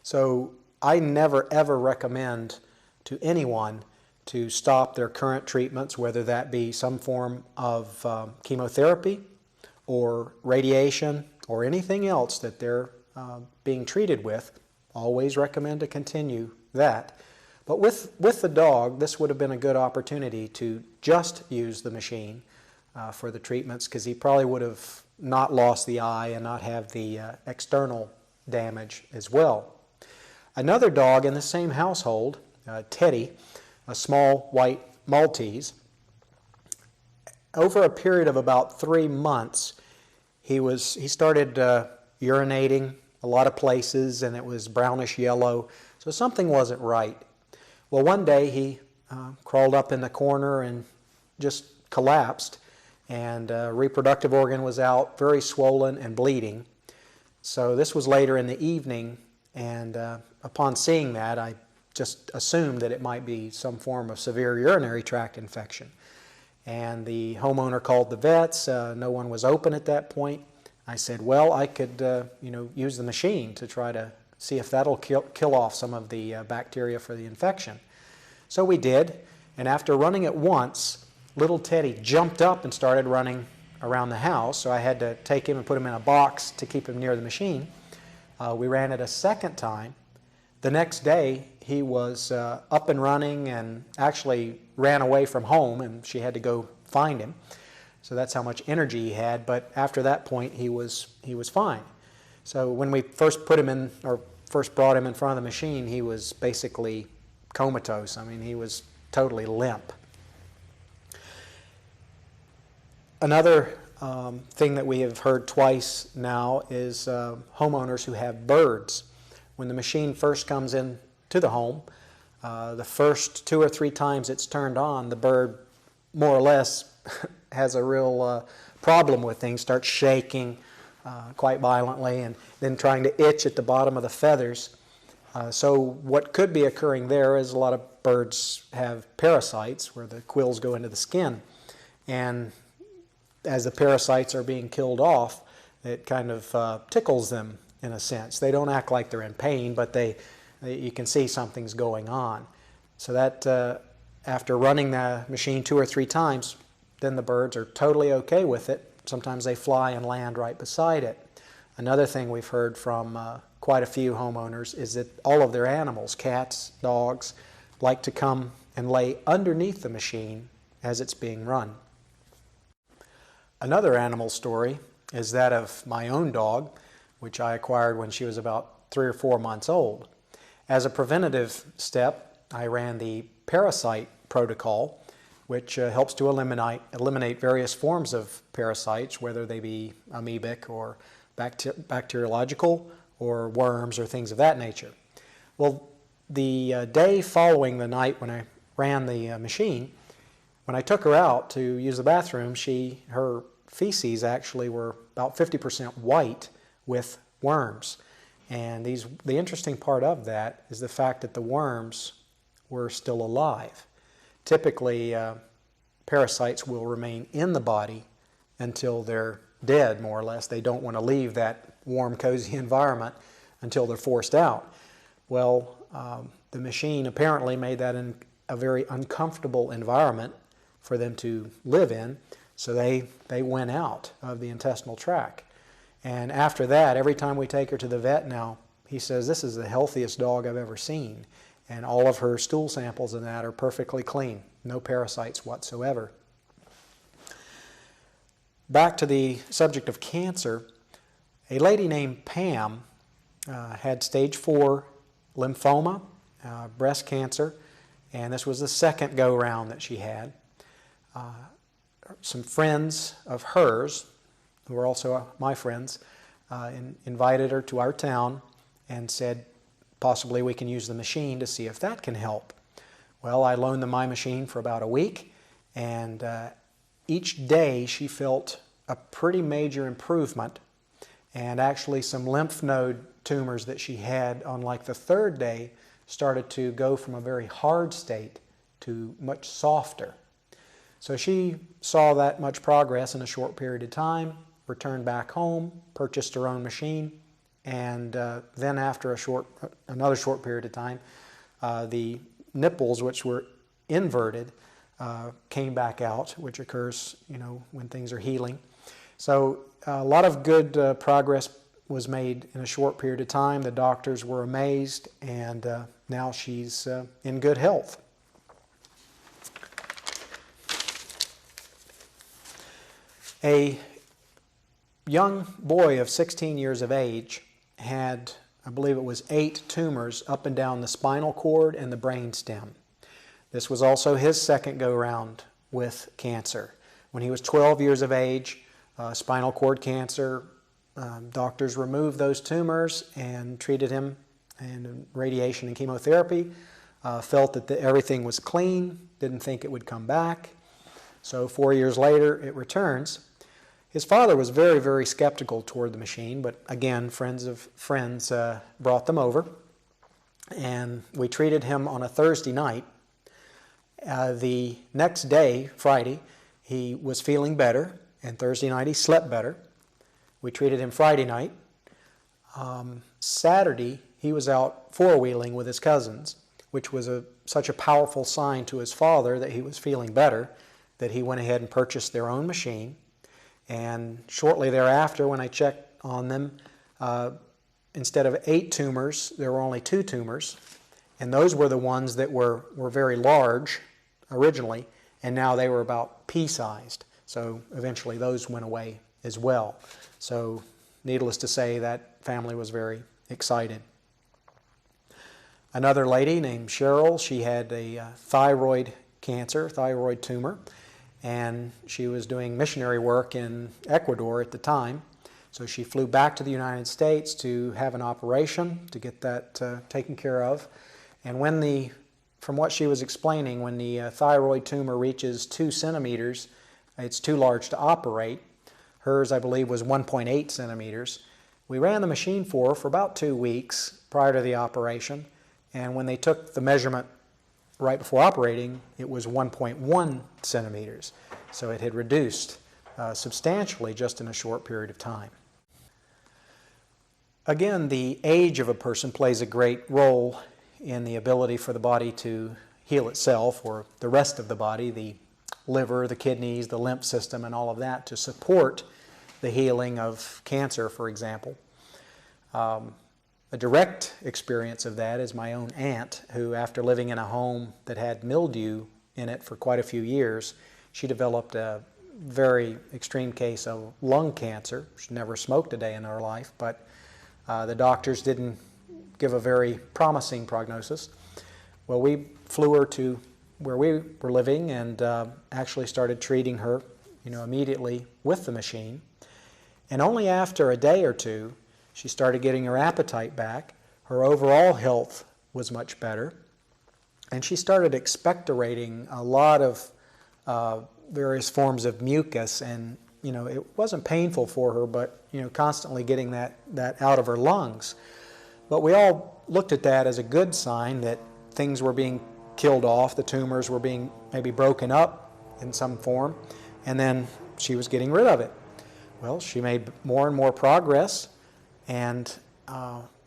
Speaker 1: So I never ever recommend to anyone to stop their current treatments, whether that be some form of chemotherapy or radiation or anything else that they're being treated with. Always recommend to continue that. But with the dog, this would have been a good opportunity to just use the machine for the treatments, because he probably would have not lost the eye and not have the external damage as well. Another dog in the same household, Teddy, a small white Maltese, over a period of about 3 months, he started urinating a lot of places, and it was brownish yellow, so something wasn't right. Well, one day he crawled up in the corner and just collapsed, and reproductive organ was out, very swollen and bleeding. So this was later in the evening, and upon seeing that, I just assumed that it might be some form of severe urinary tract infection. And the homeowner called the vets. No one was open at that point. I said, well, I could use the machine to try to see if that'll kill off some of the bacteria for the infection. So we did, and after running it once, little Teddy jumped up and started running around the house, so I had to take him and put him in a box to keep him near the machine. We ran it a second time. The next day, he was up and running and actually ran away from home, and she had to go find him. So that's how much energy he had, but after that point, he was fine. So when we first brought him in front of the machine, he was basically comatose. I mean, he was totally limp. Another thing that we have heard twice now is homeowners who have birds. When the machine first comes in to the home, the first 2 or 3 times it's turned on, the bird more or less has a real problem with things, starts shaking quite violently, and then trying to itch at the bottom of the feathers. So what could be occurring there is a lot of birds have parasites where the quills go into the skin, and as the parasites are being killed off, it kind of tickles them in a sense. They don't act like they're in pain, but you can see something's going on. So that after running the machine 2 or 3 times, then the birds are totally okay with it. Sometimes they fly and land right beside it. Another thing we've heard from quite a few homeowners is that all of their animals, cats, dogs, like to come and lay underneath the machine as it's being run. Another animal story is that of my own dog, which I acquired when she was about 3 or 4 months old. As a preventative step, I ran the parasite protocol, which helps to eliminate various forms of parasites, whether they be amoebic or bacteriological or worms or things of that nature. Well, the day following the night when I ran the machine, when I took her out to use the bathroom, her feces actually were about 50% white with worms. And the interesting part of that is the fact that the worms were still alive. Typically, parasites will remain in the body until they're dead, more or less. They don't want to leave that warm, cozy environment until they're forced out. Well, the machine apparently made that a very uncomfortable environment for them to live in, so they went out of the intestinal tract. And after that, every time we take her to the vet now, he says, this is the healthiest dog I've ever seen. And all of her stool samples and that are perfectly clean, no parasites whatsoever. Back to the subject of cancer, a lady named Pam had stage 4 lymphoma, breast cancer, and this was the second go-round that she had. Some friends of hers, who are also my friends, invited her to our town and said, possibly we can use the machine to see if that can help. Well, I loaned them my machine for about a week, and each day she felt a pretty major improvement, and actually some lymph node tumors that she had on like the third day started to go from a very hard state to much softer. So she saw that much progress in a short period of time, returned back home, purchased her own machine, and then after another short period of time, the nipples, which were inverted, came back out, which occurs, when things are healing. So a lot of good progress was made in a short period of time. The doctors were amazed, and now she's in good health. A young boy of 16 years of age had, I believe it was 8 tumors up and down the spinal cord and the brain stem. This was also his second go-round with cancer. When he was 12 years of age, spinal cord cancer, doctors removed those tumors and treated him, and radiation and chemotherapy, felt that everything was clean, didn't think it would come back. So 4 years later, it returns. His father was very, very skeptical toward the machine, but again, friends of friends brought them over, and we treated him on a Thursday night. The next day, Friday, he was feeling better, and Thursday night he slept better. We treated him Friday night. Saturday, he was out four-wheeling with his cousins, which was such a powerful sign to his father that he was feeling better, that he went ahead and purchased their own machine. And shortly thereafter, when I checked on them, instead of 8 tumors, there were only 2 tumors. And those were the ones that were very large originally, and now they were about pea-sized. So eventually those went away as well. So needless to say, that family was very excited. Another lady named Cheryl, she had a thyroid tumor, and she was doing missionary work in Ecuador at the time. So she flew back to the United States to have an operation to get that taken care of. And from what she was explaining, when the thyroid tumor reaches 2 centimeters, it's too large to operate. Hers, I believe, was 1.8 centimeters. We ran the machine for her for about 2 weeks prior to the operation, and when they took the measurement right before operating, it was 1.1 centimeters. So it had reduced substantially just in a short period of time. Again, the age of a person plays a great role in the ability for the body to heal itself, or the rest of the body, the liver, the kidneys, the lymph system, and all of that, to support the healing of cancer, for example. A direct experience of that is my own aunt, who, after living in a home that had mildew in it for quite a few years, she developed a very extreme case of lung cancer. She never smoked a day in her life, but the doctors didn't give a very promising prognosis. Well, we flew her to where we were living and actually started treating her, immediately with the machine. And only after a day or two, she started getting her appetite back. Her overall health was much better. And she started expectorating a lot of various forms of mucus. And, it wasn't painful for her, but, constantly getting that out of her lungs. But we all looked at that as a good sign that things were being killed off, the tumors were being maybe broken up, in some form, and then she was getting rid of it. Well, she made more and more progress, and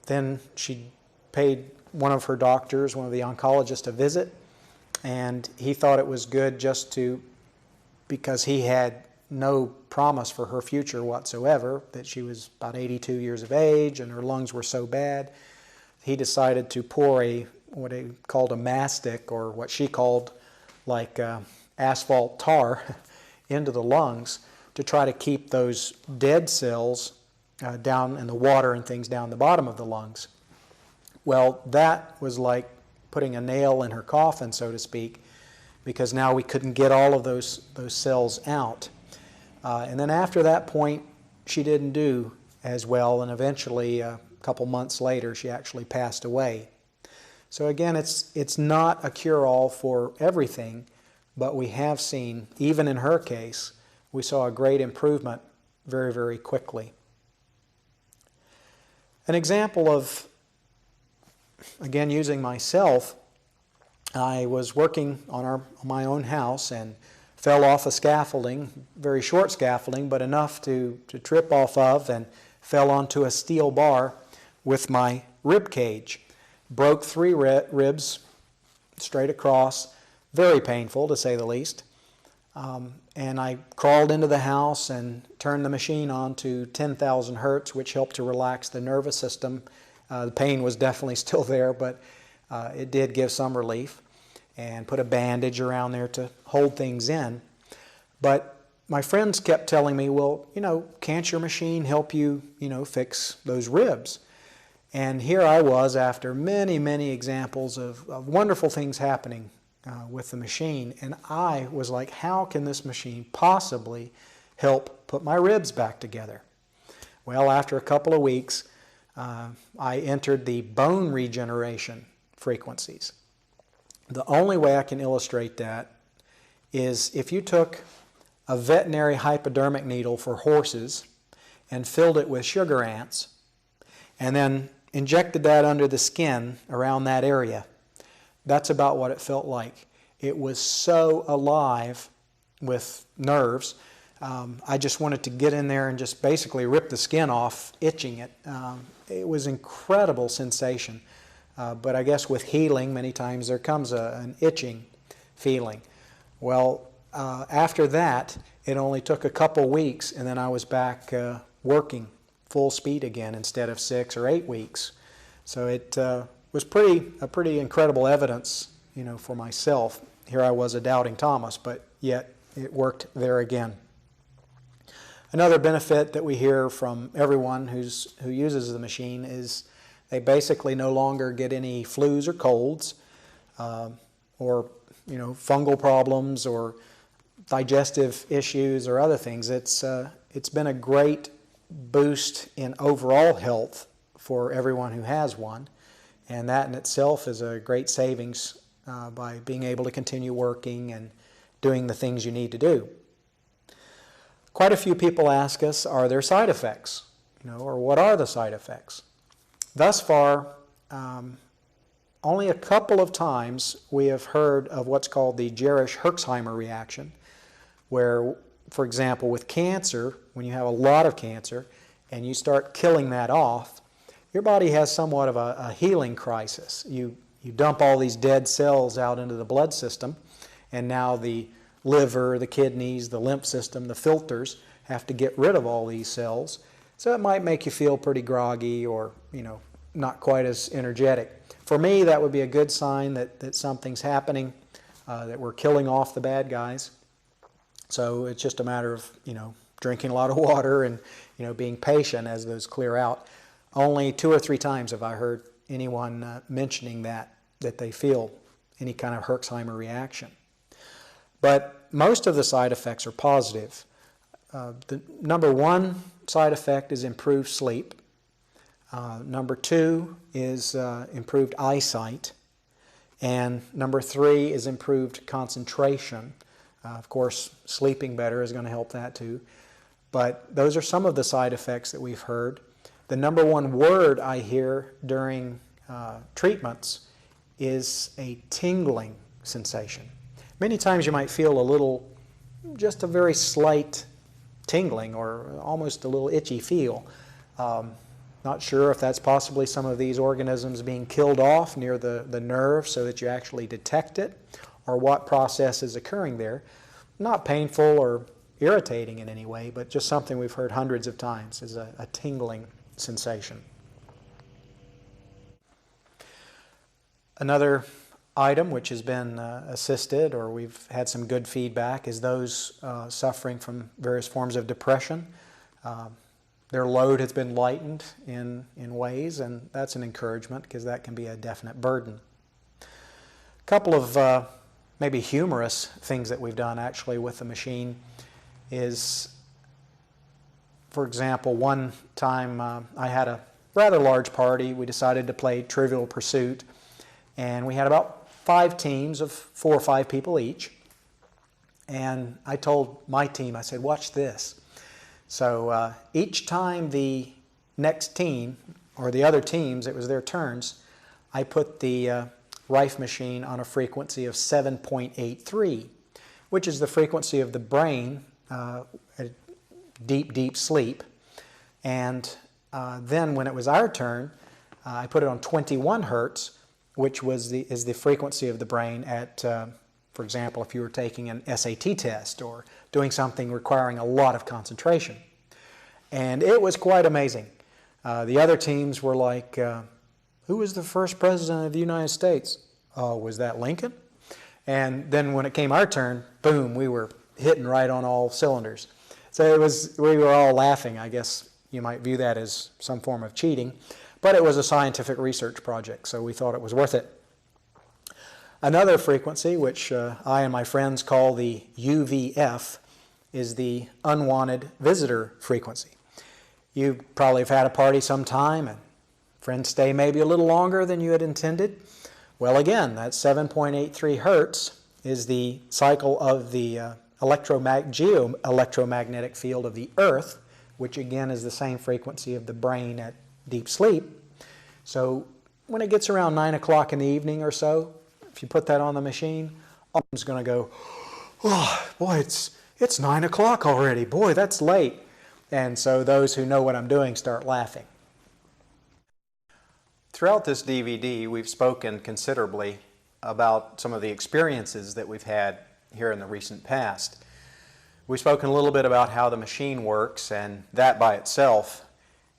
Speaker 1: then she paid one of her doctors, one of the oncologists, a visit, and he thought it was good just because he had no promise for her future whatsoever, that she was about 82 years of age and her lungs were so bad. He decided to pour what he called a mastic, or what she called like asphalt tar, into the lungs to try to keep those dead cells down in the water and things down the bottom of the lungs. Well, that was like putting a nail in her coffin, so to speak, because now we couldn't get all of those cells out. And then after that point, she didn't do as well, and eventually, a couple months later, she actually passed away. So again, it's not a cure-all for everything, but we have seen, even in her case, we saw a great improvement very, very quickly. An example of, again, using myself, I was working on my own house and fell off a scaffolding, very short scaffolding, but enough to trip off of, and fell onto a steel bar with my rib cage. Broke 3 ribs straight across, very painful to say the least. And I crawled into the house and turned the machine on to 10,000 hertz, which helped to relax the nervous system. The pain was definitely still there, but it did give some relief, and put a bandage around there to hold things in. But my friends kept telling me, well, can't your machine help you, fix those ribs? And here I was, after many, many examples of wonderful things happening with the machine, and I was like, how can this machine possibly help put my ribs back together? Well, after a couple of weeks, I entered the bone regeneration frequencies. The only way I can illustrate that is if you took a veterinary hypodermic needle for horses and filled it with sugar ants, and then injected that under the skin around that area. That's about what it felt like. It was so alive with nerves. I just wanted to get in there and just basically rip the skin off, itching it. It was incredible sensation. But I guess with healing, many times there comes an itching feeling. Well, after that, it only took a couple weeks, and then I was back working full speed again instead of 6 or 8 weeks. So it was pretty incredible evidence, for myself. Here I was, a doubting Thomas, but yet it worked there again. Another benefit that we hear from everyone who uses the machine is they basically no longer get any flus or colds, or fungal problems or digestive issues or other things. It's been a great boost in overall health for everyone who has one, and that in itself is a great savings by being able to continue working and doing the things you need to do. Quite a few people ask us, are there side effects? Or what are the side effects? Thus far, only a couple of times we have heard of what's called the Jerish-Herxheimer reaction, where, for example, with cancer, when you have a lot of cancer and you start killing that off, your body has somewhat of a healing crisis. You dump all these dead cells out into the blood system, and now the liver, the kidneys, the lymph system, the filters have to get rid of all these cells. So it might make you feel pretty groggy or, not quite as energetic. For me, that would be a good sign that something's happening, that we're killing off the bad guys. So it's just a matter of, drinking a lot of water and, being patient as those clear out. Only 2 or 3 times have I heard anyone mentioning that they feel any kind of Herxheimer reaction. But most of the side effects are positive. The number 1 side effect is improved sleep. Number 2 is improved eyesight. And number 3 is improved concentration. Of course, sleeping better is going to help that too. But those are some of the side effects that we've heard. The number 1 word I hear during treatments is a tingling sensation. Many times you might feel a little just a very slight tingling or almost a little itchy feel. Not sure if that's possibly some of these organisms being killed off near the nerve so that you actually detect it, or what process is occurring there. Not painful or irritating in any way, but just something we've heard hundreds of times is a tingling sensation. Another item which has been assisted, or we've had some good feedback, is those suffering from various forms of depression. Their load has been lightened in ways, and that's an encouragement because that can be a definite burden. A couple of maybe humorous things that we've done actually with the machine is, for example, one time I had a rather large party. We decided to play Trivial Pursuit, and we had about 5 teams of 4 or 5 people each. And I told my team, I said, watch this. So each time the next team, or the other teams, it was their turns, I put the Rife machine on a frequency of 7.83, which is the frequency of the brain at deep, deep sleep. And then when it was our turn, I put it on 21 hertz, which is the frequency of the brain at, for example, if you were taking an SAT test or doing something requiring a lot of concentration. And it was quite amazing. The other teams were like, who was the first president of the United States? Oh, was that Lincoln? And then when it came our turn, boom, we were hitting right on all cylinders. So we were all laughing. I guess you might view that as some form of cheating. But it was a scientific research project, so we thought it was worth it. Another frequency, which I and my friends call the UVF, is the unwanted visitor frequency. You probably have had a party sometime and friends stay maybe a little longer than you had intended. Well, again, that 7.83 hertz is the cycle of the geo-electromagnetic field of the Earth, which again is the same frequency of the brain at deep sleep. So when it gets around 9 o'clock in the evening or so, if you put that on the machine, it's going to go, oh, boy, it's 9 o'clock already. Boy, that's late. And so those who know what I'm doing start laughing. Throughout this DVD, we've spoken considerably about some of the experiences that we've had here in the recent past. We've spoken a little bit about how the machine works, and that by itself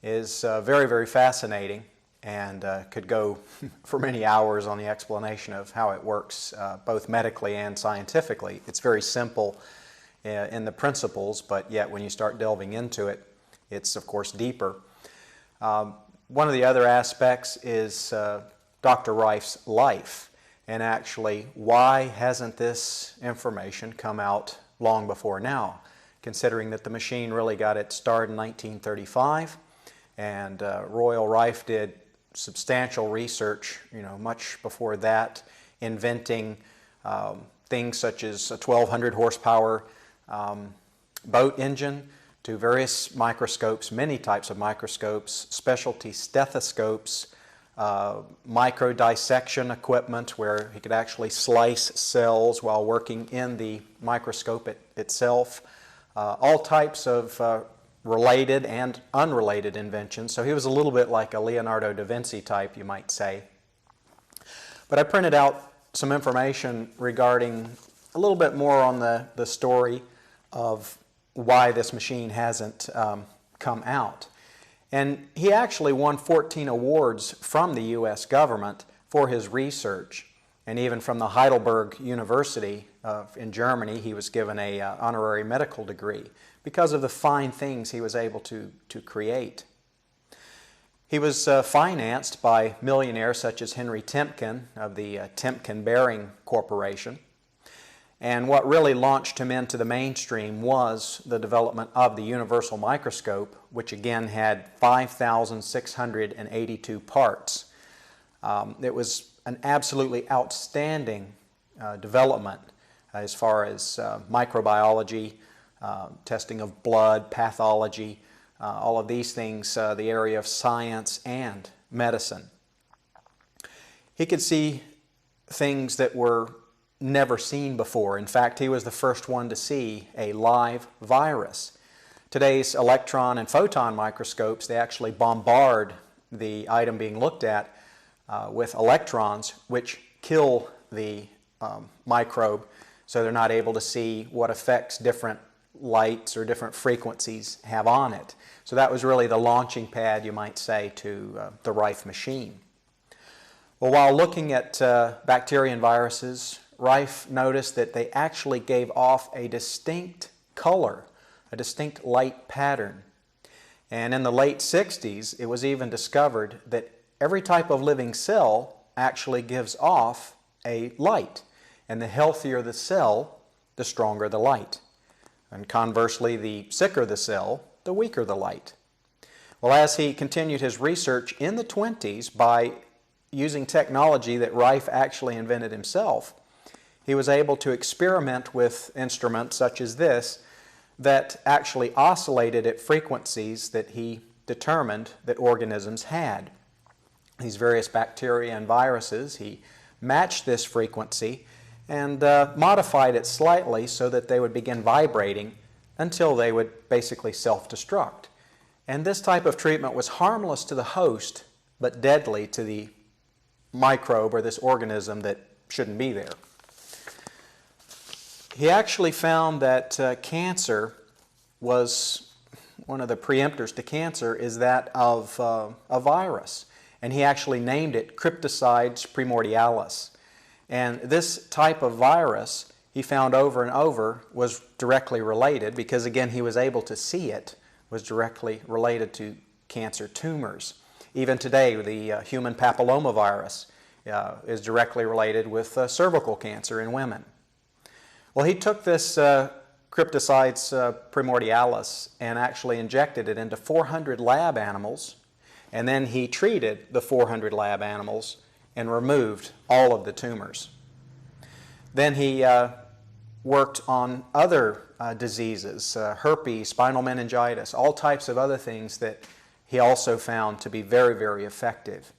Speaker 1: is very, very fascinating and could go for many hours on the explanation of how it works both medically and scientifically. It's very simple in the principles, but yet when you start delving into it, it's of course deeper. One of the other aspects is Dr. Rife's life, and actually why hasn't this information come out long before now, considering that the machine really got its start in 1935, and Royal Rife did substantial research, much before that, inventing things such as a 1200 horsepower boat engine, to various microscopes, many types of microscopes, specialty stethoscopes, micro dissection equipment where he could actually slice cells while working in the microscope itself, all types of related and unrelated inventions. So he was a little bit like a Leonardo da Vinci type, you might say. But I printed out some information regarding a little bit more on the story of why this machine hasn't come out. And he actually won 14 awards from the U.S. government for his research. And even from the Heidelberg University in Germany, he was given an honorary medical degree because of the fine things he was able to create. He was financed by millionaires such as Henry Temkin of the Temkin Bearing Corporation. And what really launched him into the mainstream was the development of the universal microscope, which again had 5,682 parts. It was an absolutely outstanding development as far as microbiology, testing of blood, pathology, all of these things, the area of science and medicine. He could see things that were never seen before. In fact, he was the first one to see a live virus. Today's electron and photon microscopes, they actually bombard the item being looked at with electrons, which kill the microbe, so they're not able to see what effects different lights or different frequencies have on it. So that was really the launching pad, you might say, to the Rife machine. Well, while looking at bacteria and viruses, Rife noticed that they actually gave off a distinct color, a distinct light pattern. And in the late 60s, it was even discovered that every type of living cell actually gives off a light. And the healthier the cell, the stronger the light. And conversely, the sicker the cell, the weaker the light. Well, as he continued his research in the 20s by using technology that Rife actually invented himself, he was able to experiment with instruments such as this that actually oscillated at frequencies that he determined that organisms had. These various bacteria and viruses, he matched this frequency and modified it slightly so that they would begin vibrating until they would basically self-destruct. And this type of treatment was harmless to the host, but deadly to the microbe or this organism that shouldn't be there. He actually found that cancer was, one of the preemptors to cancer is that of a virus. And he actually named it Crypticides primordialis. And this type of virus, he found over and over, was directly related, because again he was able to see it, was directly related to cancer tumors. Even today, the human papillomavirus is directly related with cervical cancer in women. Well, he took this Crypticides primordialis and actually injected it into 400 lab animals, and then he treated the 400 lab animals and removed all of the tumors. Then he worked on other diseases, herpes, spinal meningitis, all types of other things that he also found to be very, very effective.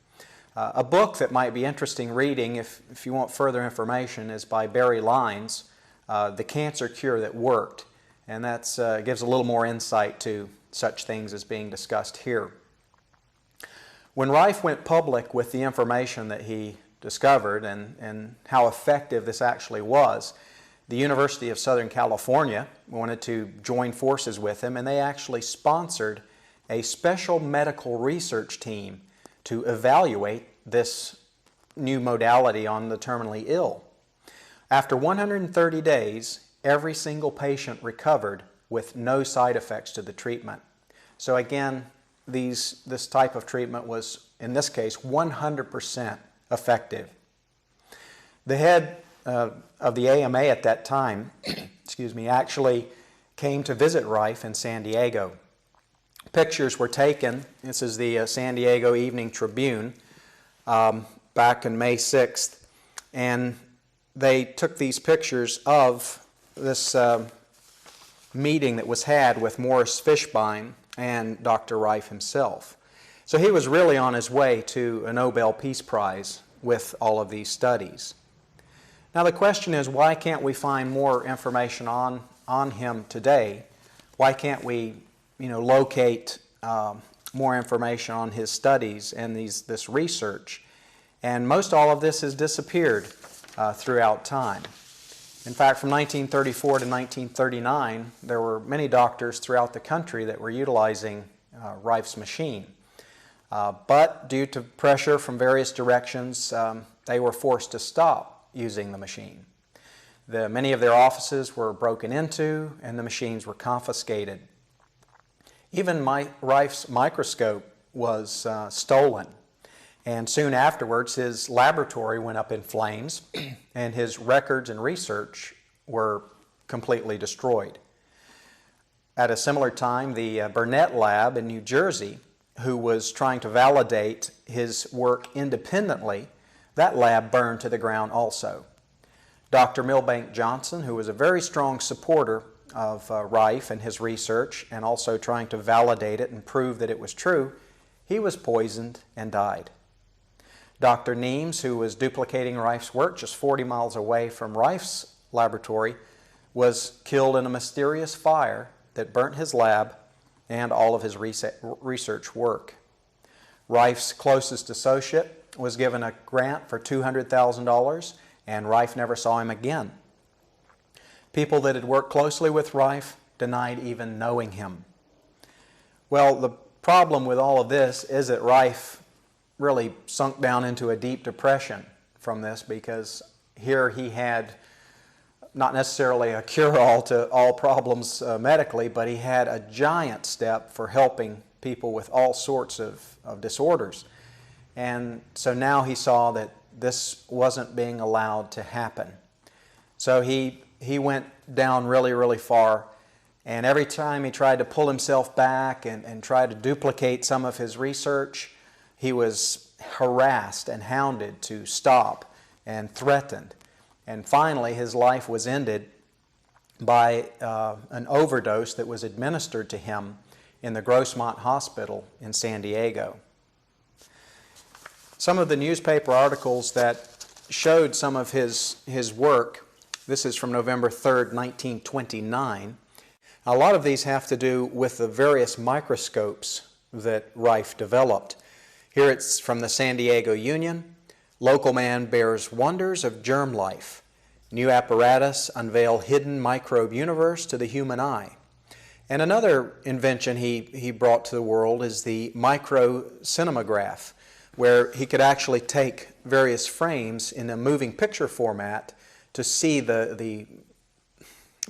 Speaker 1: A book that might be interesting reading if you want further information is by Barry Lyons, The Cancer Cure That Worked, and that gives a little more insight to such things as being discussed here. When Rife went public with the information that he discovered and how effective this actually was, the University of Southern California wanted to join forces with him, and they actually sponsored a special medical research team to evaluate this new modality on the terminally ill. After 130 days, every single patient recovered with no side effects to the treatment. So again, this type of treatment was, in this case, 100% effective. The head of the AMA at that time, excuse me, actually came to visit Rife in San Diego. Pictures were taken. This is the San Diego Evening Tribune back on May 6th, and they took these pictures of this meeting that was had with Morris Fishbein and Dr. Rife himself. So he was really on his way to a Nobel Peace Prize with all of these studies. Now the question is, why can't we find more information on him today? Why can't we locate more information on his studies and this research? And most all of this has disappeared throughout time. In fact, from 1934 to 1939, there were many doctors throughout the country that were utilizing Rife's machine. But due to pressure from various directions, they were forced to stop using the machine. Many of their offices were broken into and the machines were confiscated. Even Rife's microscope was stolen. And soon afterwards, his laboratory went up in flames and his records and research were completely destroyed. At a similar time, the Burnett lab in New Jersey, who was trying to validate his work independently, that lab burned to the ground also. Dr. Milbank Johnson, who was a very strong supporter of Rife and his research and also trying to validate it and prove that it was true, he was poisoned and died. Dr. Nemes, who was duplicating Rife's work just 40 miles away from Rife's laboratory, was killed in a mysterious fire that burnt his lab and all of his research work. Rife's closest associate was given a grant for $200,000, and Rife never saw him again. People that had worked closely with Rife denied even knowing him. Well, the problem with all of this is that Rife really sunk down into a deep depression from this, because here he had not necessarily a cure-all to all problems medically, but he had a giant step for helping people with all sorts of disorders. And so now he saw that this wasn't being allowed to happen. So he went down really, really far, and every time he tried to pull himself back and try to duplicate some of his research, he was harassed and hounded to stop and threatened. And finally, his life was ended by an overdose that was administered to him in the Grossmont Hospital in San Diego. Some of the newspaper articles that showed some of his work, this is from November 3rd, 1929. A lot of these have to do with the various microscopes that Rife developed. Here it's from the San Diego Union. Local man bears wonders of germ life. New apparatus unveil hidden microbe universe to the human eye. And another invention he brought to the world is the microcinematograph, where he could actually take various frames in a moving picture format to see the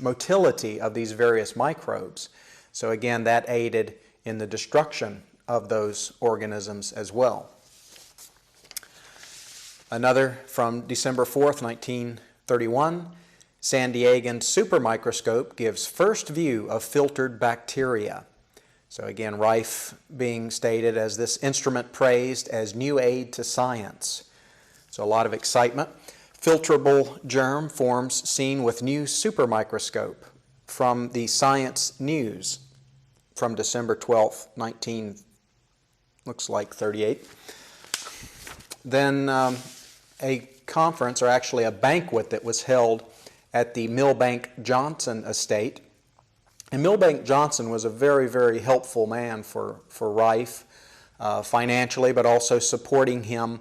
Speaker 1: motility of these various microbes. So again, that aided in the destruction of those organisms as well. Another from December 4th, 1931, San Diegan supermicroscope gives first view of filtered bacteria. So again, Rife being stated as this instrument praised as new aid to science. So a lot of excitement. Filterable germ forms seen with new supermicroscope from the Science News from December 12th, looks like 38. Then a conference, or actually a banquet, that was held at the Milbank Johnson estate. And Milbank Johnson was a very, very helpful man for Rife financially, but also supporting him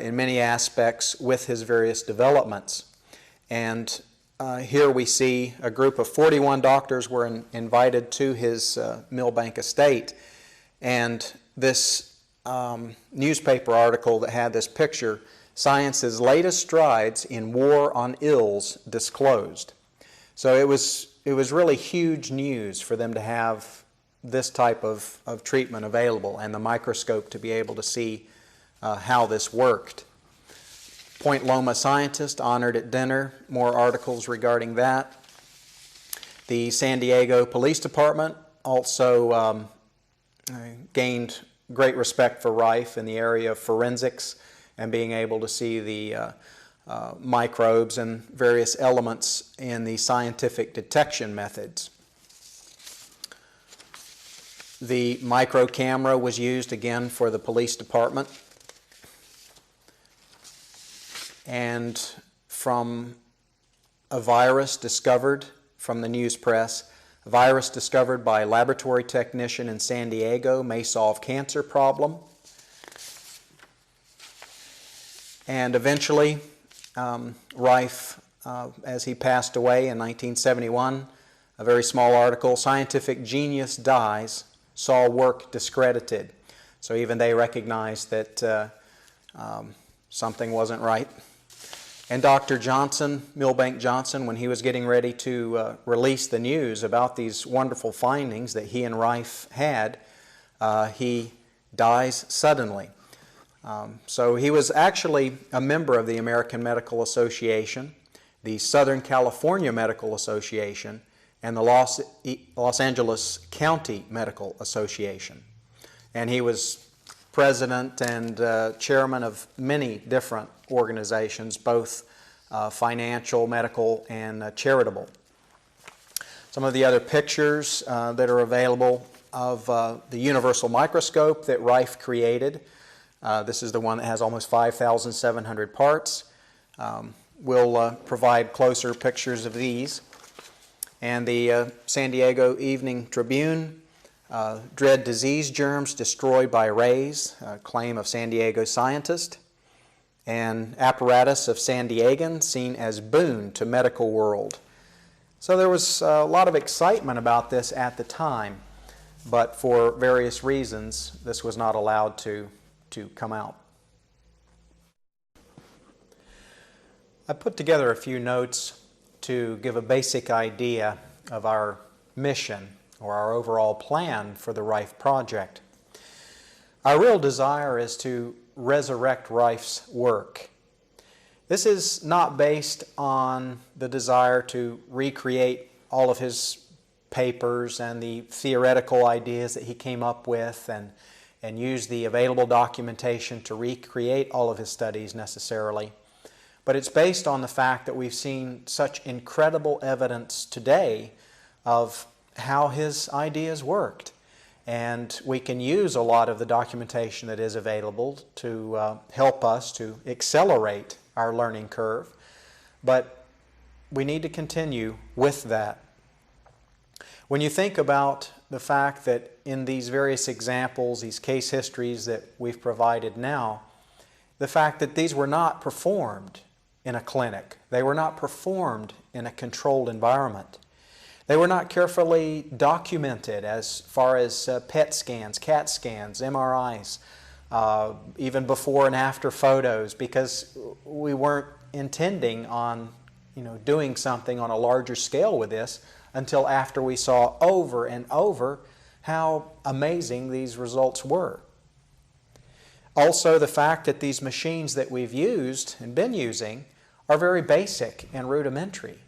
Speaker 1: in many aspects with his various developments. And here we see a group of 41 doctors were invited to his Milbank estate. And this newspaper article that had this picture, Science's latest strides in war on ills disclosed. So it was really huge news for them to have this type of treatment available, and the microscope to be able to see how this worked. Point Loma scientist honored at dinner, more articles regarding that. The San Diego Police Department also gained great respect for Rife in the area of forensics and being able to see the microbes and various elements in the scientific detection methods. The micro camera was used again for the police department. And from a virus discovered from the news press, a virus discovered by a laboratory technician in San Diego may solve cancer problem. And eventually, Rife, as he passed away in 1971, a very small article, Scientific Genius Dies, Saw Work Discredited. So even they recognized that something wasn't right. And Dr. Johnson, Milbank Johnson, when he was getting ready to release the news about these wonderful findings that he and Rife had, he dies suddenly. So he was actually a member of the American Medical Association, the Southern California Medical Association, and the Los Angeles County Medical Association. And he was president and chairman of many different organizations, both financial, medical, and charitable. Some of the other pictures that are available of the universal microscope that Rife created. This is the one that has almost 5,700 parts. We'll provide closer pictures of these. And the San Diego Evening Tribune, dread disease germs destroyed by rays, a claim of San Diego scientist. And apparatus of San Diegans seen as boon to medical world. So there was a lot of excitement about this at the time, but for various reasons, this was not allowed to come out. I put together a few notes to give a basic idea of our mission or our overall plan for the Rife project. Our real desire is to resurrect Rife's work. This is not based on the desire to recreate all of his papers and the theoretical ideas that he came up with and use the available documentation to recreate all of his studies necessarily. But it's based on the fact that we've seen such incredible evidence today of how his ideas worked. And we can use a lot of the documentation that is available to help us to accelerate our learning curve. But we need to continue with that. When you think about the fact that in these various examples, these case histories that we've provided now, the fact that these were not performed in a clinic, they were not performed in a controlled environment. They were not carefully documented as far as PET scans, CAT scans, MRIs, even before and after photos, because we weren't intending on doing something on a larger scale with this until after we saw over and over how amazing these results were. Also, the fact that these machines that we've used and been using are very basic and rudimentary.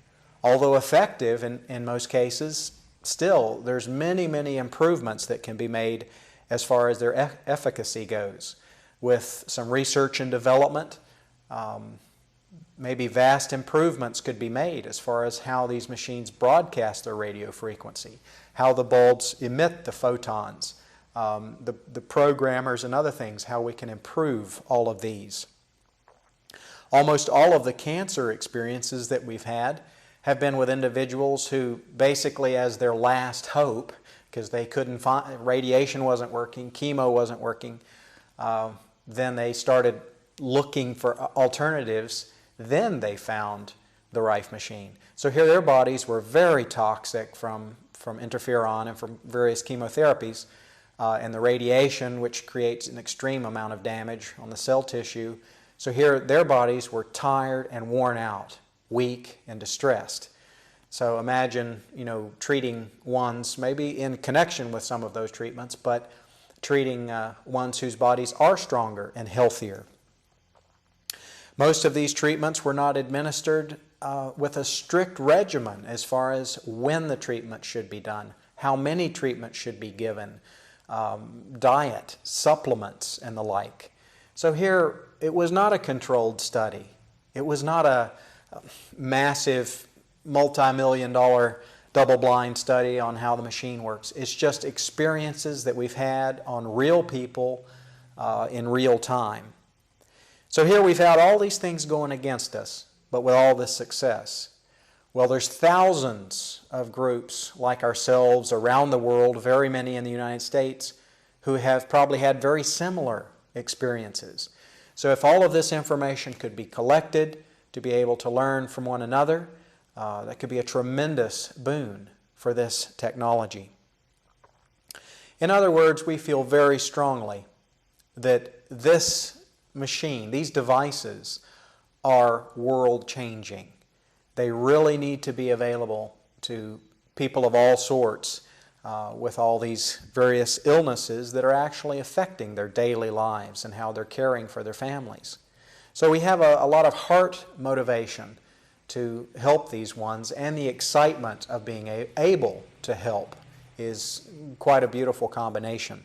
Speaker 1: Although effective in most cases, still there's many improvements that can be made as far as their efficacy goes. With some research and development, maybe vast improvements could be made as far as how these machines broadcast their radio frequency, how the bulbs emit the photons, the programmers and other things, how we can improve all of these. Almost all of the cancer experiences that we've had have been with individuals who basically as their last hope, because they couldn't find, radiation wasn't working, chemo wasn't working, then they started looking for alternatives, then they found the Rife machine. So here their bodies were very toxic from interferon and from various chemotherapies, and the radiation, which creates an extreme amount of damage on the cell tissue. So here their bodies were tired and worn out, weak and distressed. So imagine, treating ones, maybe in connection with some of those treatments, but treating ones whose bodies are stronger and healthier. Most of these treatments were not administered with a strict regimen as far as when the treatment should be done, how many treatments should be given, diet, supplements, and the like. So here, it was not a controlled study. It was not a massive multi-million-dollar double-blind study on how the machine works. It's just experiences that we've had on real people in real time. So here we've had all these things going against us, but with all this success. Well, there's thousands of groups like ourselves around the world, very many in the United States, who have probably had very similar experiences. So if all of this information could be collected to be able to learn from one another, that could be a tremendous boon for this technology. In other words, we feel very strongly that this machine, these devices, are world-changing. They really need to be available to people of all sorts with all these various illnesses that are actually affecting their daily lives and how they're caring for their families. So we have a lot of heart motivation to help these ones, and the excitement of being able to help is quite a beautiful combination.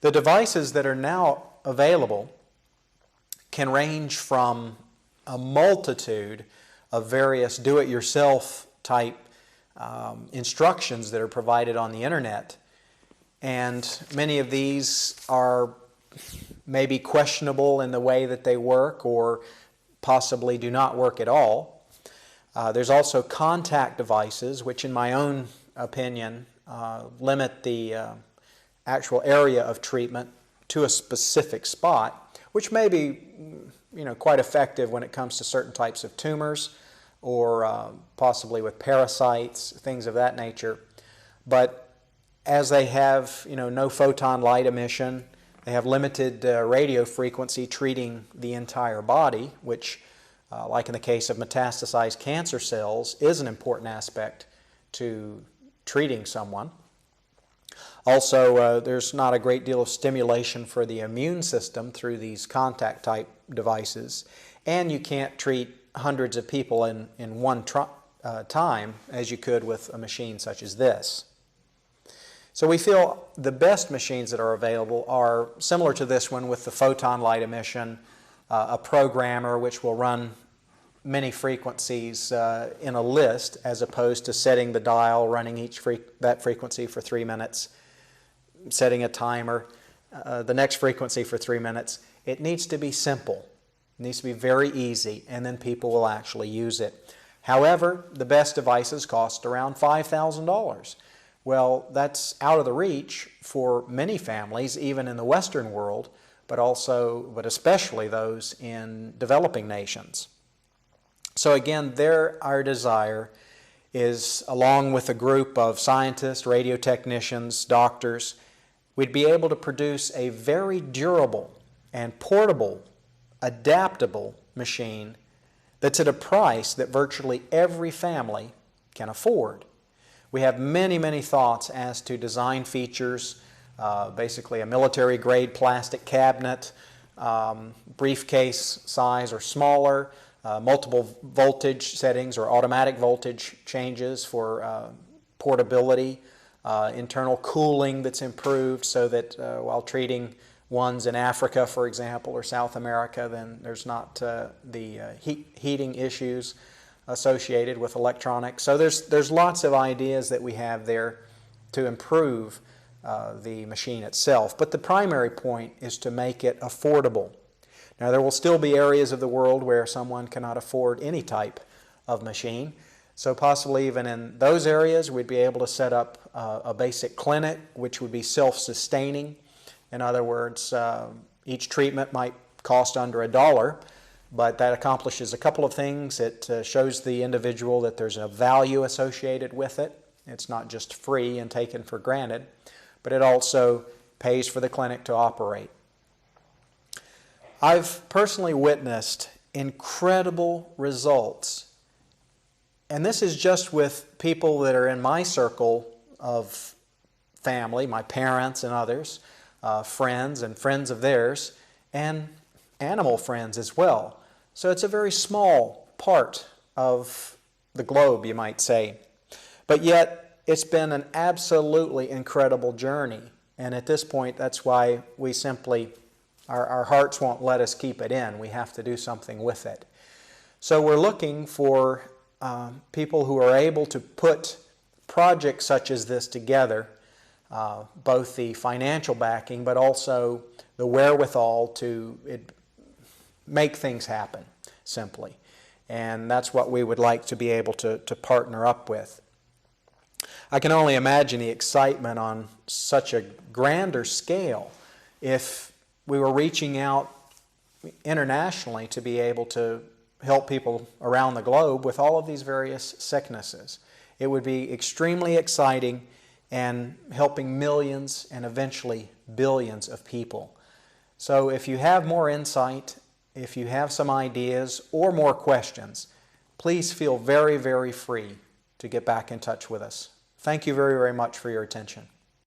Speaker 1: The devices that are now available can range from a multitude of various do-it-yourself type instructions that are provided on the internet, and many of these are may be questionable in the way that they work or possibly do not work at all. There's also contact devices, which in my own opinion limit the actual area of treatment to a specific spot, which may be quite effective when it comes to certain types of tumors or possibly with parasites, things of that nature. But as they have no photon light emission, they have limited radio frequency treating the entire body, which like in the case of metastasized cancer cells, is an important aspect to treating someone. Also, there's not a great deal of stimulation for the immune system through these contact type devices, and you can't treat hundreds of people in one time as you could with a machine such as this. So we feel the best machines that are available are similar to this one with the photon light emission, a programmer which will run many frequencies in a list, as opposed to setting the dial, running that frequency for 3 minutes, setting a timer, the next frequency for 3 minutes. It needs to be simple. It needs to be very easy, and then people will actually use it. However, the best devices cost around $5,000. Well, that's out of the reach for many families, even in the Western world, but especially those in developing nations. So again, our desire is, along with a group of scientists, radio technicians, doctors, we'd be able to produce a very durable and portable, adaptable machine that's at a price that virtually every family can afford. We have many, many thoughts as to design features, basically a military-grade plastic cabinet, briefcase size or smaller, multiple voltage settings or automatic voltage changes for portability, internal cooling that's improved so that while treating ones in Africa, for example, or South America, then there's not the heating issues associated with electronics. So there's lots of ideas that we have there to improve the machine itself. But the primary point is to make it affordable. Now, there will still be areas of the world where someone cannot afford any type of machine. So possibly even in those areas, we'd be able to set up a basic clinic, which would be self-sustaining. In other words, each treatment might cost under $1, but that accomplishes a couple of things. It shows the individual that there's a value associated with it. It's not just free and taken for granted, but it also pays for the clinic to operate. I've personally witnessed incredible results, and this is just with people that are in my circle of family, my parents and others, friends and friends of theirs, and animal friends as well. So it's a very small part of the globe, you might say. But yet, it's been an absolutely incredible journey. And at this point, that's why we simply, our hearts won't let us keep it in. We have to do something with it. So we're looking for people who are able to put projects such as this together, both the financial backing, but also the wherewithal to make things happen, simply. And that's what we would like to be able to partner up with. I can only imagine the excitement on such a grander scale if we were reaching out internationally to be able to help people around the globe with all of these various sicknesses. It would be extremely exciting and helping millions and eventually billions of people. So if you have more insight, if you have some ideas or more questions, please feel very, very free to get back in touch with us. Thank you very, very much for your attention.